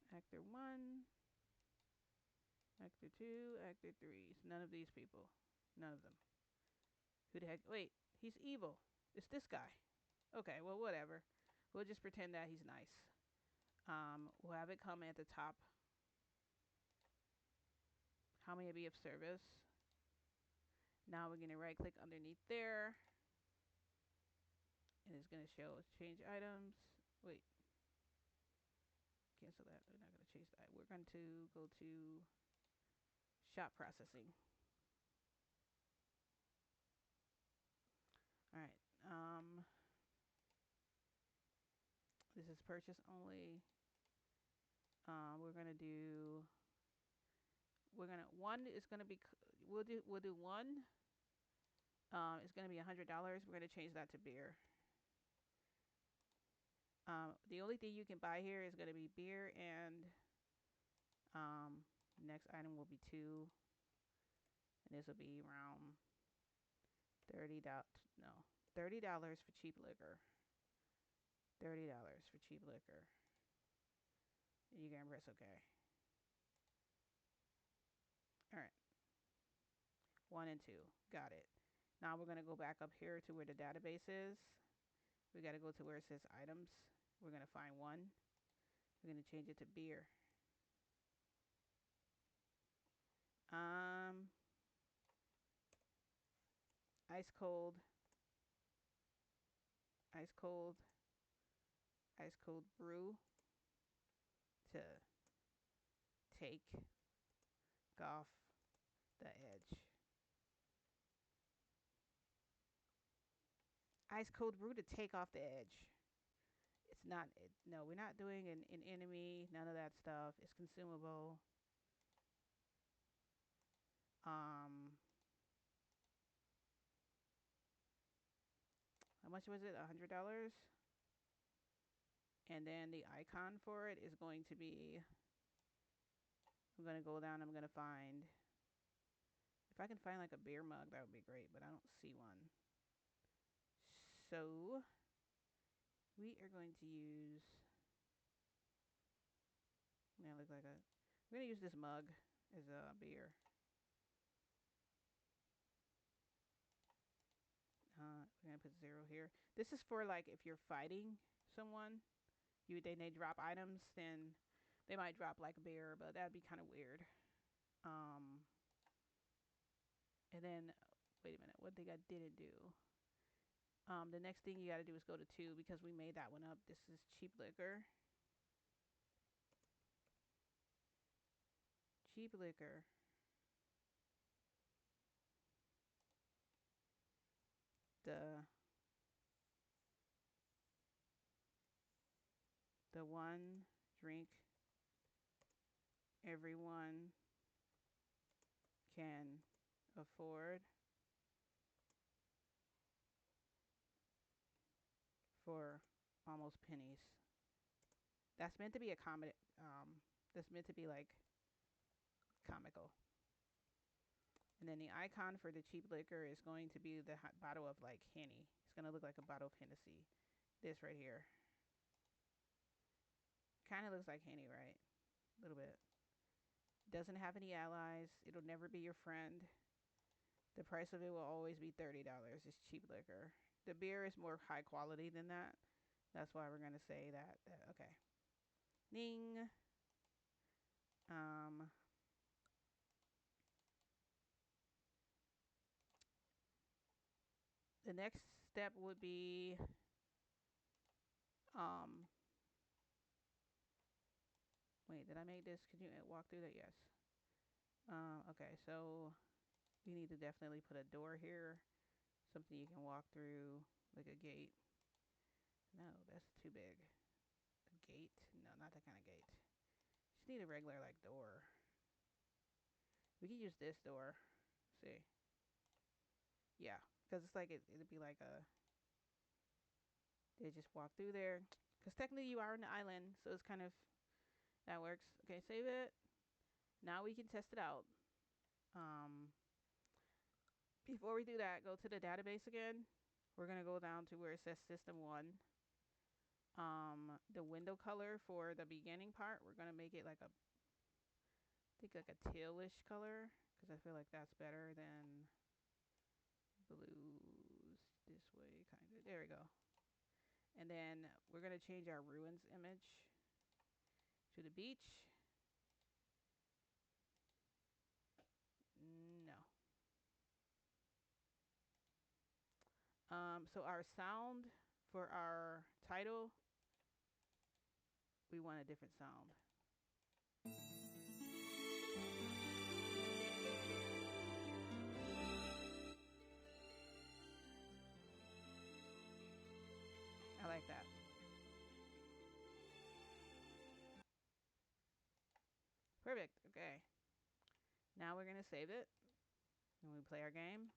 Actor 1. Actor 2. Actor 3. It's none of these people. None of them. Who the heck? Wait. He's evil. It's this guy. Okay, well, whatever. We'll just pretend that he's nice. We'll have it come at the top. How may I be of service? Now we're going to right click underneath there. And it's going to show change items. Wait. Cancel that. We're not going to change that. We're going to go to shop processing. Alright. This is purchase only. We're going to do. One is going to be. We'll do one. It's going to be $100. We're going to change that to beer. The only thing you can buy here is going to be beer and next item will be 2. And this will be around $30. No, $30 for cheap liquor. $30 for cheap liquor. And you're going to press OK. Alright. 1 and 2. Got it. Now we're going to go back up here to where the database is. We got to go to where it says items. We're going to find 1. We're going to change it to beer. Ice cold. Ice cold. Ice cold brew. To take off the edge. Ice cold brew to take off the edge. It's not. No, we're not doing an enemy. None of that stuff. It's consumable. Um, how much was it? $100. And then the icon for it is going to be. I'm gonna go down. I'm gonna find. If I can find like a beer mug, that would be great. But I don't see one. So we are going to use. Yeah, look like a. We're gonna use this mug as a beer. We're gonna put 0 here. This is for like if you're fighting someone, they drop items, then they might drop like a beer, but that'd be kind of weird. Um, and then wait a minute, one thing I didn't do. The next thing you got to do is go to 2 because we made that one up. This is cheap liquor. Cheap liquor. The one drink everyone can afford for almost pennies. That's meant to be a comedy. That's meant to be like comical. And then the icon for the cheap liquor is going to be the bottle of like Henny. It's going to look like a bottle of Hennessy. This right here. Kind of looks like Henny, right? A little bit. Doesn't have any allies. It'll never be your friend. The price of it will always be $30. It's cheap liquor. The beer is more high quality than that. That's why we're going to say that. Okay. Ning. Um, the next step would be um, wait, did I make this? Could you walk through that? Yes. Okay, so we need to definitely put a door here. Something you can walk through, like a gate. No, that's too big. A gate? No, not that kind of gate. Just need a regular like door. We can use this door. See? Yeah, because it's like it'd be like a. They just walk through there. Because technically you are on the island, so it's kind of that works. Okay, save it. Now we can test it out. Um, Before we do that, go to the database again. We're gonna go down to where it says System 1. The window color for the beginning part, we're gonna make it like a, I think like a tealish color, because I feel like that's better than blues this way, kind of. There we go. And then we're gonna change our ruins image to the beach. No. So our sound for our title, we want a different sound. I like that. Perfect. Okay. Now we're gonna save it. And we play our game.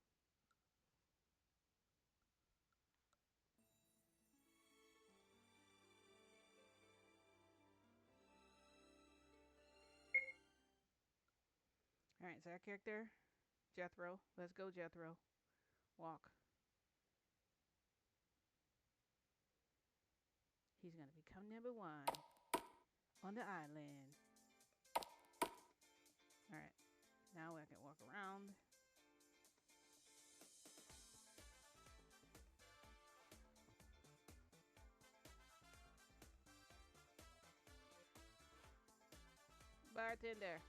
Alright, so our character, Jethro. Let's go, Jethro. Walk. He's gonna become #1 on the island. Alright. Now I can walk around. Bartender.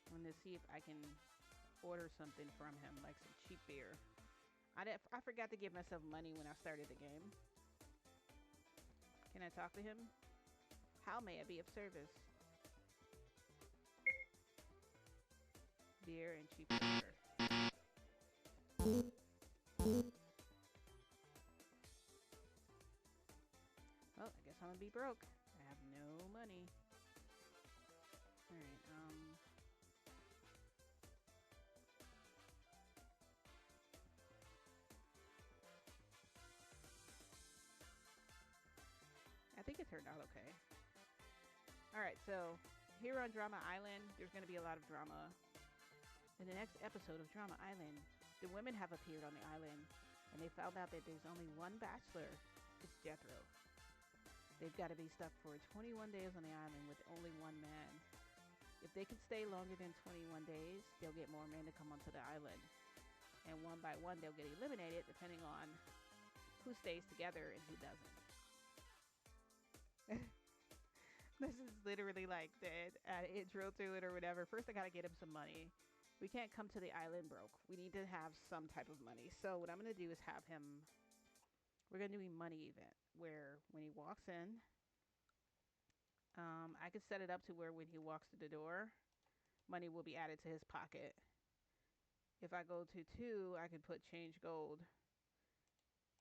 I'm gonna see if I can order something from him, like some cheap beer. I forgot to give myself money when I started the game. Can I talk to him? How may I be of service? Beer and cheap liquor. Oh, I'm gonna be broke. I have no money. Alright, I think it turned out okay. Alright, so here on Drama Island, there's gonna be a lot of drama. In the next episode of Drama Island, the women have appeared on the island, and they found out that there's only one bachelor. It's Jethro. They've got to be stuck for 21 days on the island with only one man. If they can stay longer than 21 days, they'll get more men to come onto the island. And one by one, they'll get eliminated depending on who stays together and who doesn't. This is literally like the intro to it or whatever. First, I gotta get him some money. We can't come to the island broke. We need to have some type of money. So what I'm gonna do is have him. We're gonna do a money event where when he walks in, I could set it up to where when he walks through the door, money will be added to his pocket. If I go to 2, I can put change gold,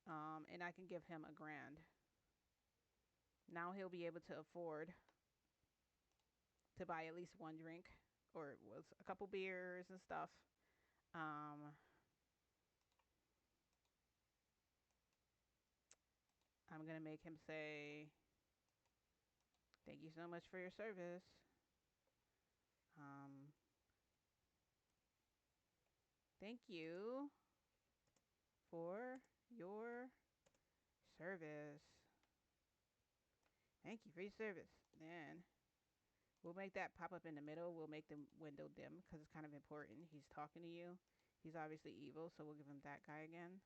and I can give him $1,000. Now he'll be able to afford to buy at least one drink or was a couple beers and stuff. I'm gonna make him say, "Thank you so much for your service. Thank you for your service. Thank you for your service." Then we'll make that pop up in the middle. We'll make the window dim because it's kind of important. He's talking to you. He's obviously evil, so we'll give him that guy again.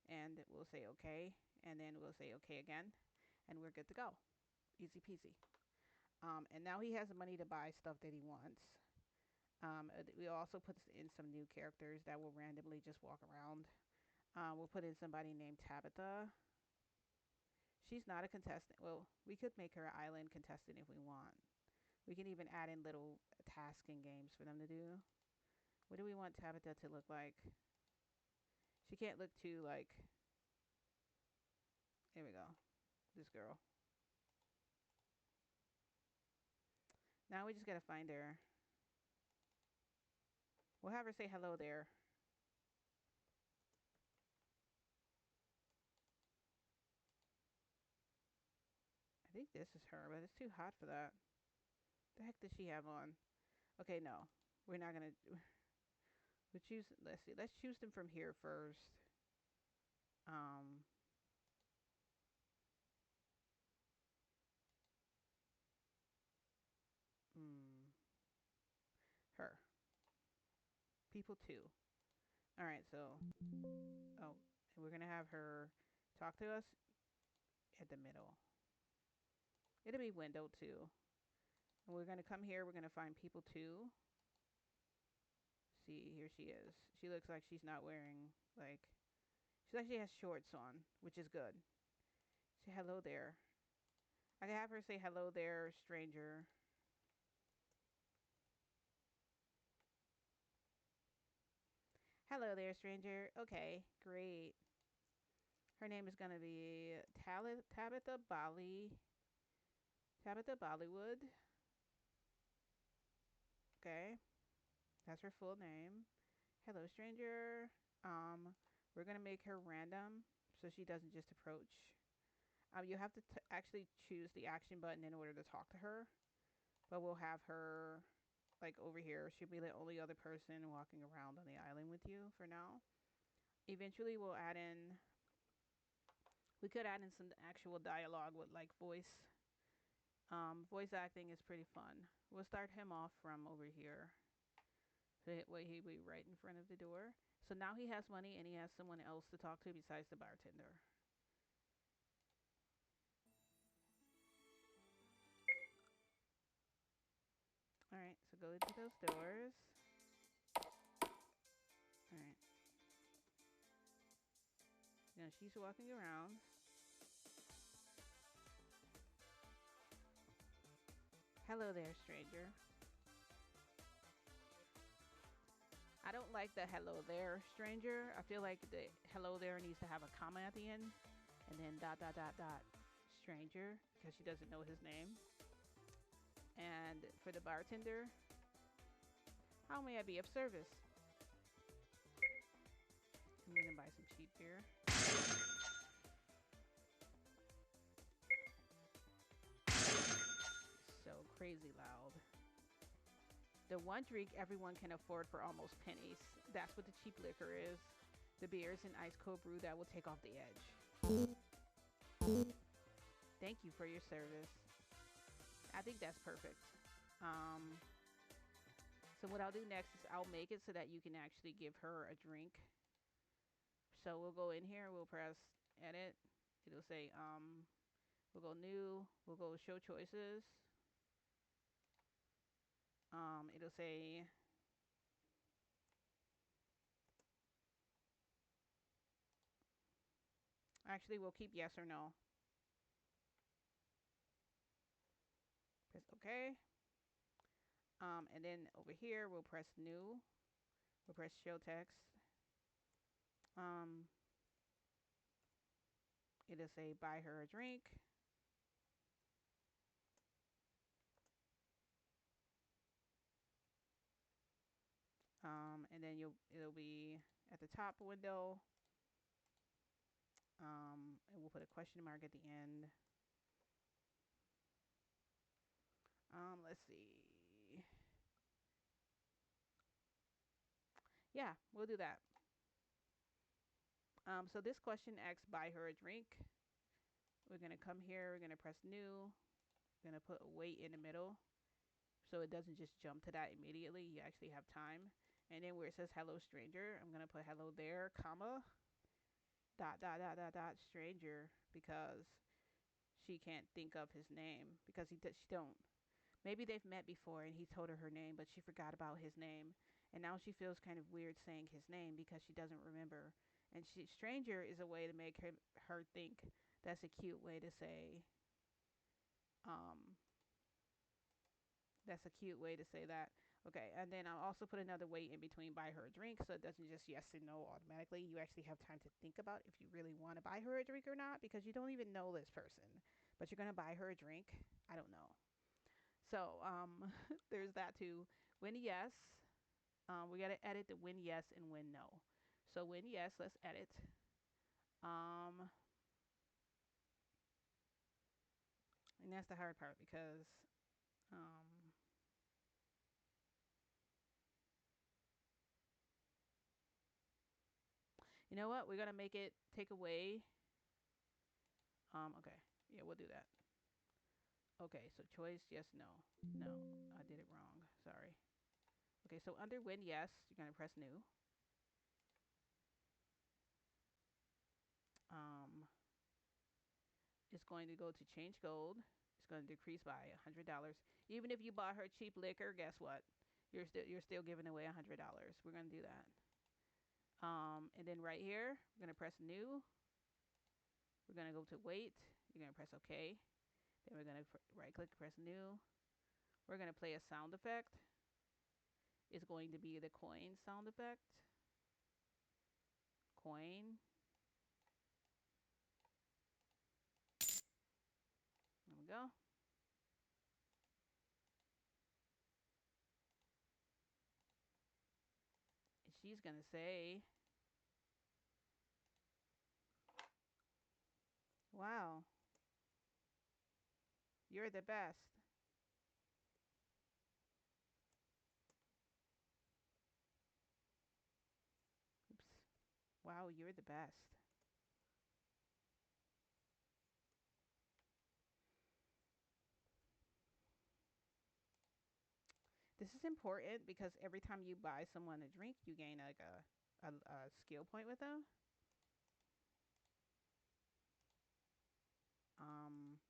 And we'll say okay. And then we'll say okay again. And we're good to go. Easy peasy. And now he has money to buy stuff that he wants. We also put in some new characters that will randomly just walk around. We'll put in somebody named Tabitha. She's not a contestant. Well, we could make her an island contestant if we want. We can even add in little tasking games for them to do. What do we want Tabitha to look like? She can't look too like... Here we go. This girl. Now we just gotta find her. We'll have her say hello there. I think this is her, but it's too hot for that. The heck does she have on? Okay, no. We're not gonna... We'll choose... Let's see. Let's choose them from here first. Her. People 2. Alright, so... Oh, and we're gonna have her talk to us at the middle. It'll be window 2. And we're gonna come here. We're gonna find people 2. See, here she is. She looks like she's not wearing, like... She actually has shorts on, which is good. Say hello there. I can have her say hello there, stranger. Hello there, stranger. Okay, great. Her name is going to be Tabitha Bollywood. Okay. That's her full name. Hello, stranger. We're going to make her random so she doesn't just approach. You have to actually choose the action button in order to talk to her. But we'll have her... like over here. She'll be the only other person walking around on the island with you for now. Eventually we'll add in... We could add in some actual dialogue with like voice. Voice acting is pretty fun. We'll start him off from over here. So that way he'll be right in front of the door. So now he has money and he has someone else to talk to besides the bartender. Alright, so go into those doors. Alright. Now she's walking around. Hello there, stranger. I don't like the hello there, stranger. I feel like the hello there needs to have a comma at the end. And then ... stranger because she doesn't know his name. And for the bartender, how may I be of service? I'm gonna buy some cheap beer. So crazy loud. The one drink everyone can afford for almost pennies. That's what the cheap liquor is. The beer is an ice cold brew that will take off the edge. Thank you for your service. I think that's perfect. So what I'll do next is I'll make it so that you can actually give her a drink. So we'll go in here, we'll press edit. It'll say, we'll go new, we'll go show choices. It'll say, actually we'll keep yes or no. Press OK. And then over here, we'll press new. We'll press show text. It'll say buy her a drink. And then it'll be at the top window. And we'll put a question mark at the end. Let's see. Yeah, we'll do that. So this question asks buy her a drink. We're going to come here. We're going to press new. We're going to put wait in the middle so it doesn't just jump to that immediately. You actually have time. And then where it says hello stranger, I'm going to put hello there, comma, dot, stranger, because she can't think of his name because she don't. Maybe they've met before and he told her name, but she forgot about his name. And now she feels kind of weird saying his name because she doesn't remember. And stranger is a way to make her think. That's a cute way to say, that's a cute way to say that. Okay, and then I'll also put another wait in between buy her a drink so it doesn't just yes and no automatically. You actually have time to think about if you really want to buy her a drink or not because you don't even know this person. But you're going to buy her a drink? I don't know. So there's that too. When yes, we got to edit the when yes and when no. So when yes, let's edit. And that's the hard part because you know what? We're gonna make it take away. Okay, yeah, we'll do that. Okay, so choice yes no. No, I did it wrong. Sorry. Okay, so under when yes, you're gonna press new. It's going to go to change gold. It's going to decrease by $100. Even if you bought her cheap liquor, guess what? You're still giving away $100. We're gonna do that. And then right here, we're gonna press new. We're gonna go to wait. You're gonna press OK. Then we're gonna right click, press new. We're gonna play a sound effect. It's going to be the coin sound effect. Coin. There we go. And she's gonna say, "Wow, you're the best." Oops. Wow, you're the best. This is important because every time you buy someone a drink, you gain like a skill point with them. Um,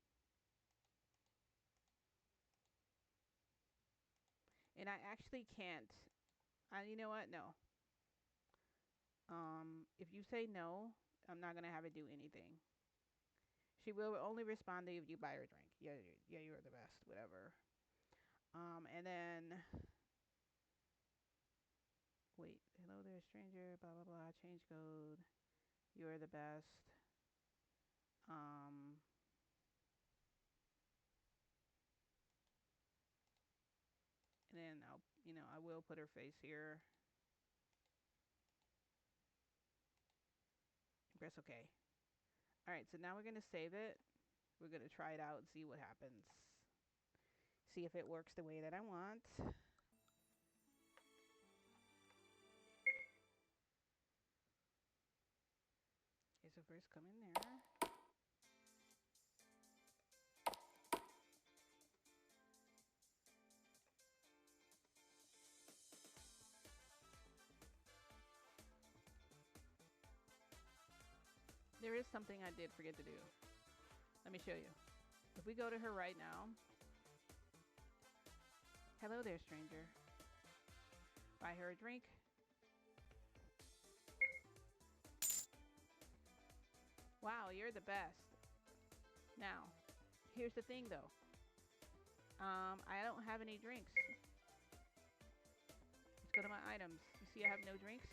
and I actually can't. You know what? No. If you say no, I'm not gonna have it do anything. She will only respond to you if you buy her a drink. Yeah, yeah, you're the best. Whatever. And then wait. Hello there, stranger. Blah blah blah. Change code. You're the best. Um, we'll put her face here. Press OK. Alright, so now we're going to save it. We're going to try it out and see what happens. See if it works the way that I want. Okay, so first come in there. There is something I did forget to do. Let me show you. If we go to her right now. Hello there, stranger. Buy her a drink. Wow, you're the best. Now, here's the thing though. I don't have any drinks. Let's go to my items. You see I have no drinks?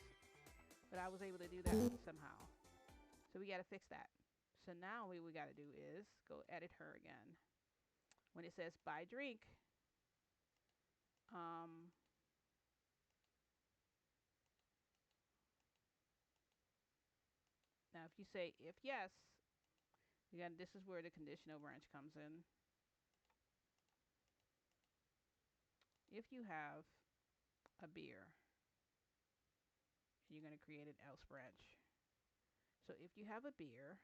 But I was able to do that somehow. So we got to fix that. So now what we got to do is go edit her again. When it says buy drink, now if you say if yes, again, this is where the conditional branch comes in. If you have a beer, you're going to create an else branch. So if you have a beer,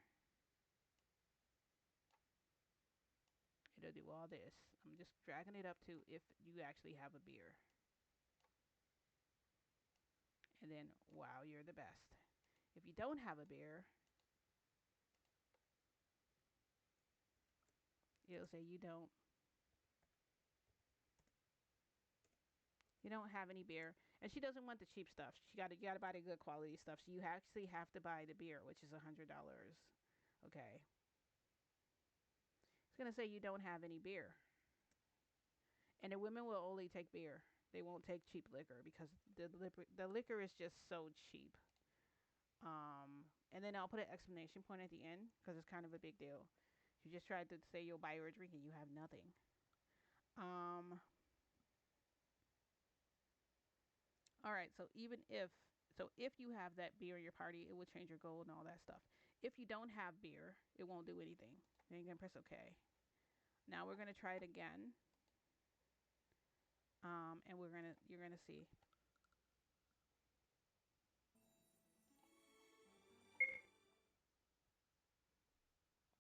it'll do all this. I'm just dragging it up to if you actually have a beer. And then, wow, you're the best. If you don't have a beer, it'll say you don't have any beer. And she doesn't want the cheap stuff. You gotta buy the good quality stuff. So you actually have to buy the beer, which is $100. Okay. It's gonna say you don't have any beer. And the women will only take beer. They won't take cheap liquor because the liquor is just so cheap. And then I'll put an exclamation point at the end because it's kind of a big deal. You just tried to say you'll buy her a drink and you have nothing. All right, so if you have that beer in your party, it will change your goal and all that stuff. If you don't have beer, it won't do anything. Then you can press OK. Now we're gonna try it again. And you're gonna see.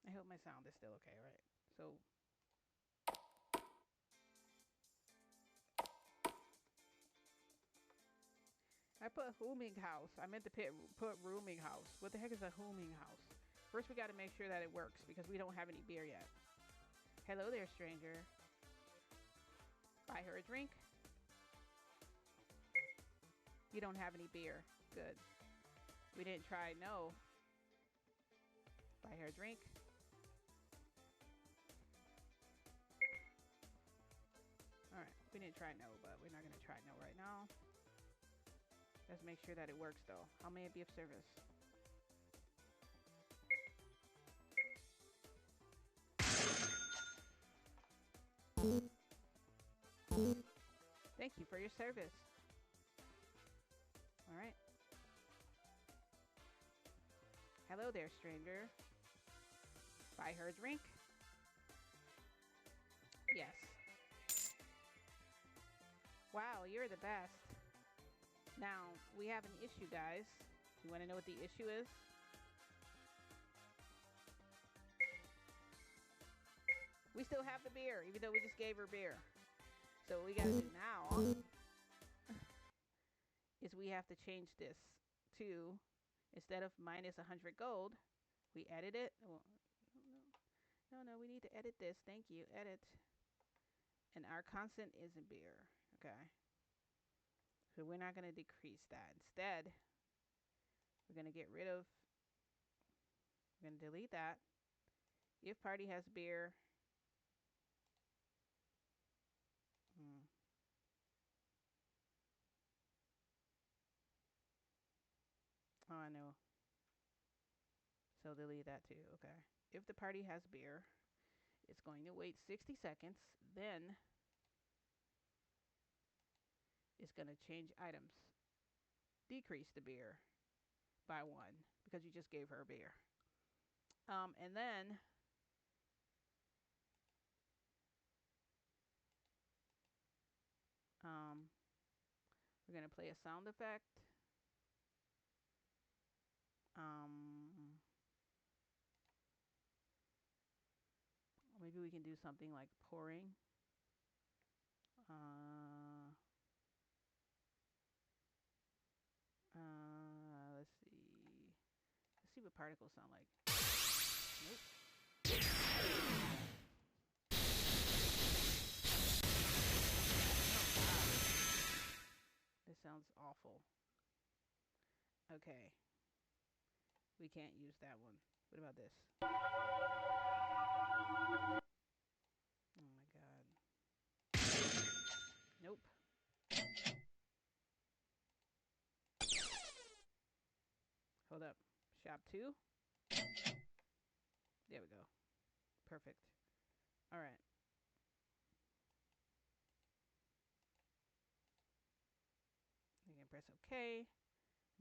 I hope my sound is still okay, right? So I put Hooming House. I meant to put Rooming House. What the heck is a Hooming House? First, we got to make sure that it works because we don't have any beer yet. Hello there, stranger. Buy her a drink. You don't have any beer. Good. We didn't try no. Buy her a drink. Alright, we didn't try no, but we're not going to try no right now. Let's make sure that it works though. How may it be of service? Thank you for your service. Alright. Hello there, stranger. Buy her a drink. Yes. Wow, you're the best. Now, we have an issue, guys. You want to know what the issue is? We still have the beer, even though we just gave her beer. So what we gotta do now is we have to change this to, instead of minus 100 gold, we edit it. Oh, no, we need to edit this. Thank you, edit. And our constant isn't beer, okay? So we're not gonna decrease that. Instead, we're gonna we're gonna delete that. If party has beer, oh, I know. So delete that too, okay. If the party has beer, it's going to wait 60 seconds. Then is going to change items. Decrease the beer by 1 because you just gave her a beer. And then we're going to play a sound effect. Maybe we can do something like pouring. Let's see. Let's see what particles sound like. Nope. This sounds awful. Okay. We can't use that one. What about this? Oh my god. Nope. Hold up. Shop 2. There we go. Perfect. Alright. You can press OK.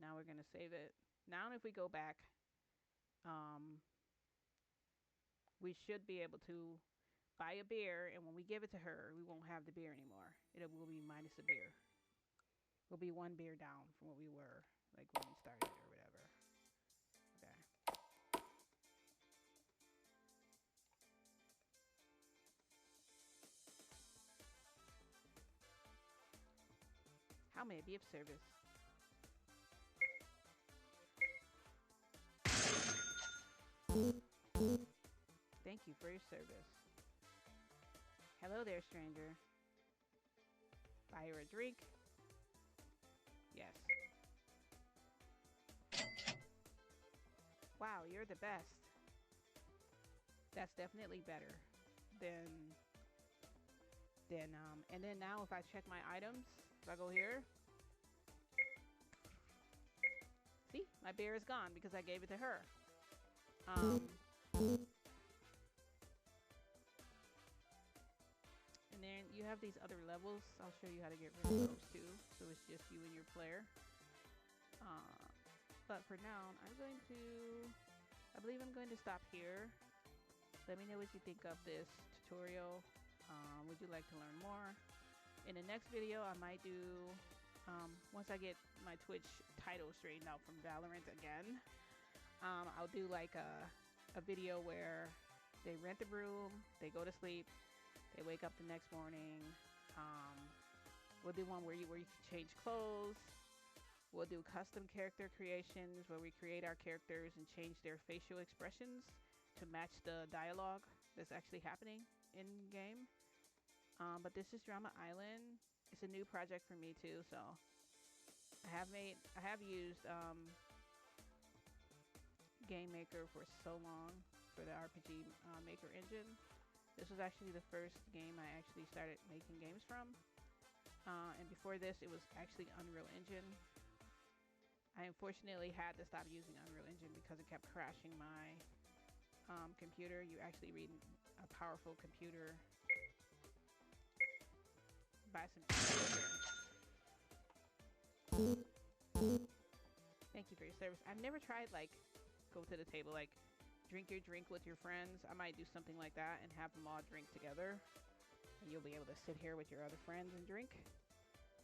Now we're going to save it. Now if we go back, we should be able to buy a beer, and when we give it to her, we won't have the beer anymore. It will be minus a beer. We'll be 1 beer down from what we were, like when we started or whatever. Okay. How may I be of service? Thank you for your service. Hello there, stranger. Buy her a drink? Yes. Wow, you're the best. That's definitely better than and then now if I check my items, if I go here, see, my beer is gone because I gave it to her. And then you have these other levels. I'll show you how to get rid of those too. So it's just you and your player. But for now, I believe I'm going to stop here. Let me know what you think of this tutorial. Would you like to learn more? In the next video, I might do, once I get my Twitch title straightened out from Valorant again, I'll do like a video where they rent a room, they go to sleep, they wake up the next morning. We'll do one where you can change clothes. We'll do custom character creations where we create our characters and change their facial expressions to match the dialogue that's actually happening in game. But this is Drama Island. It's a new project for me too, so I have used Game Maker for so long for the RPG Maker engine. This was actually the first game I actually started making games from. And before this, it was actually Unreal Engine. I unfortunately had to stop using Unreal Engine because it kept crashing my computer. You actually need a powerful computer. Buy some. Thank you for your service. I've never tried like go to the table, like drink your drink with your friends. I might do something like that and have them all drink together. And you'll be able to sit here with your other friends and drink.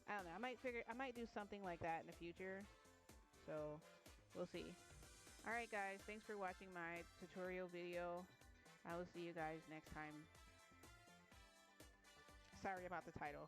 I don't know. I might do something like that in the future. So we'll see. Alright guys, thanks for watching my tutorial video. I will see you guys next time. Sorry about the title.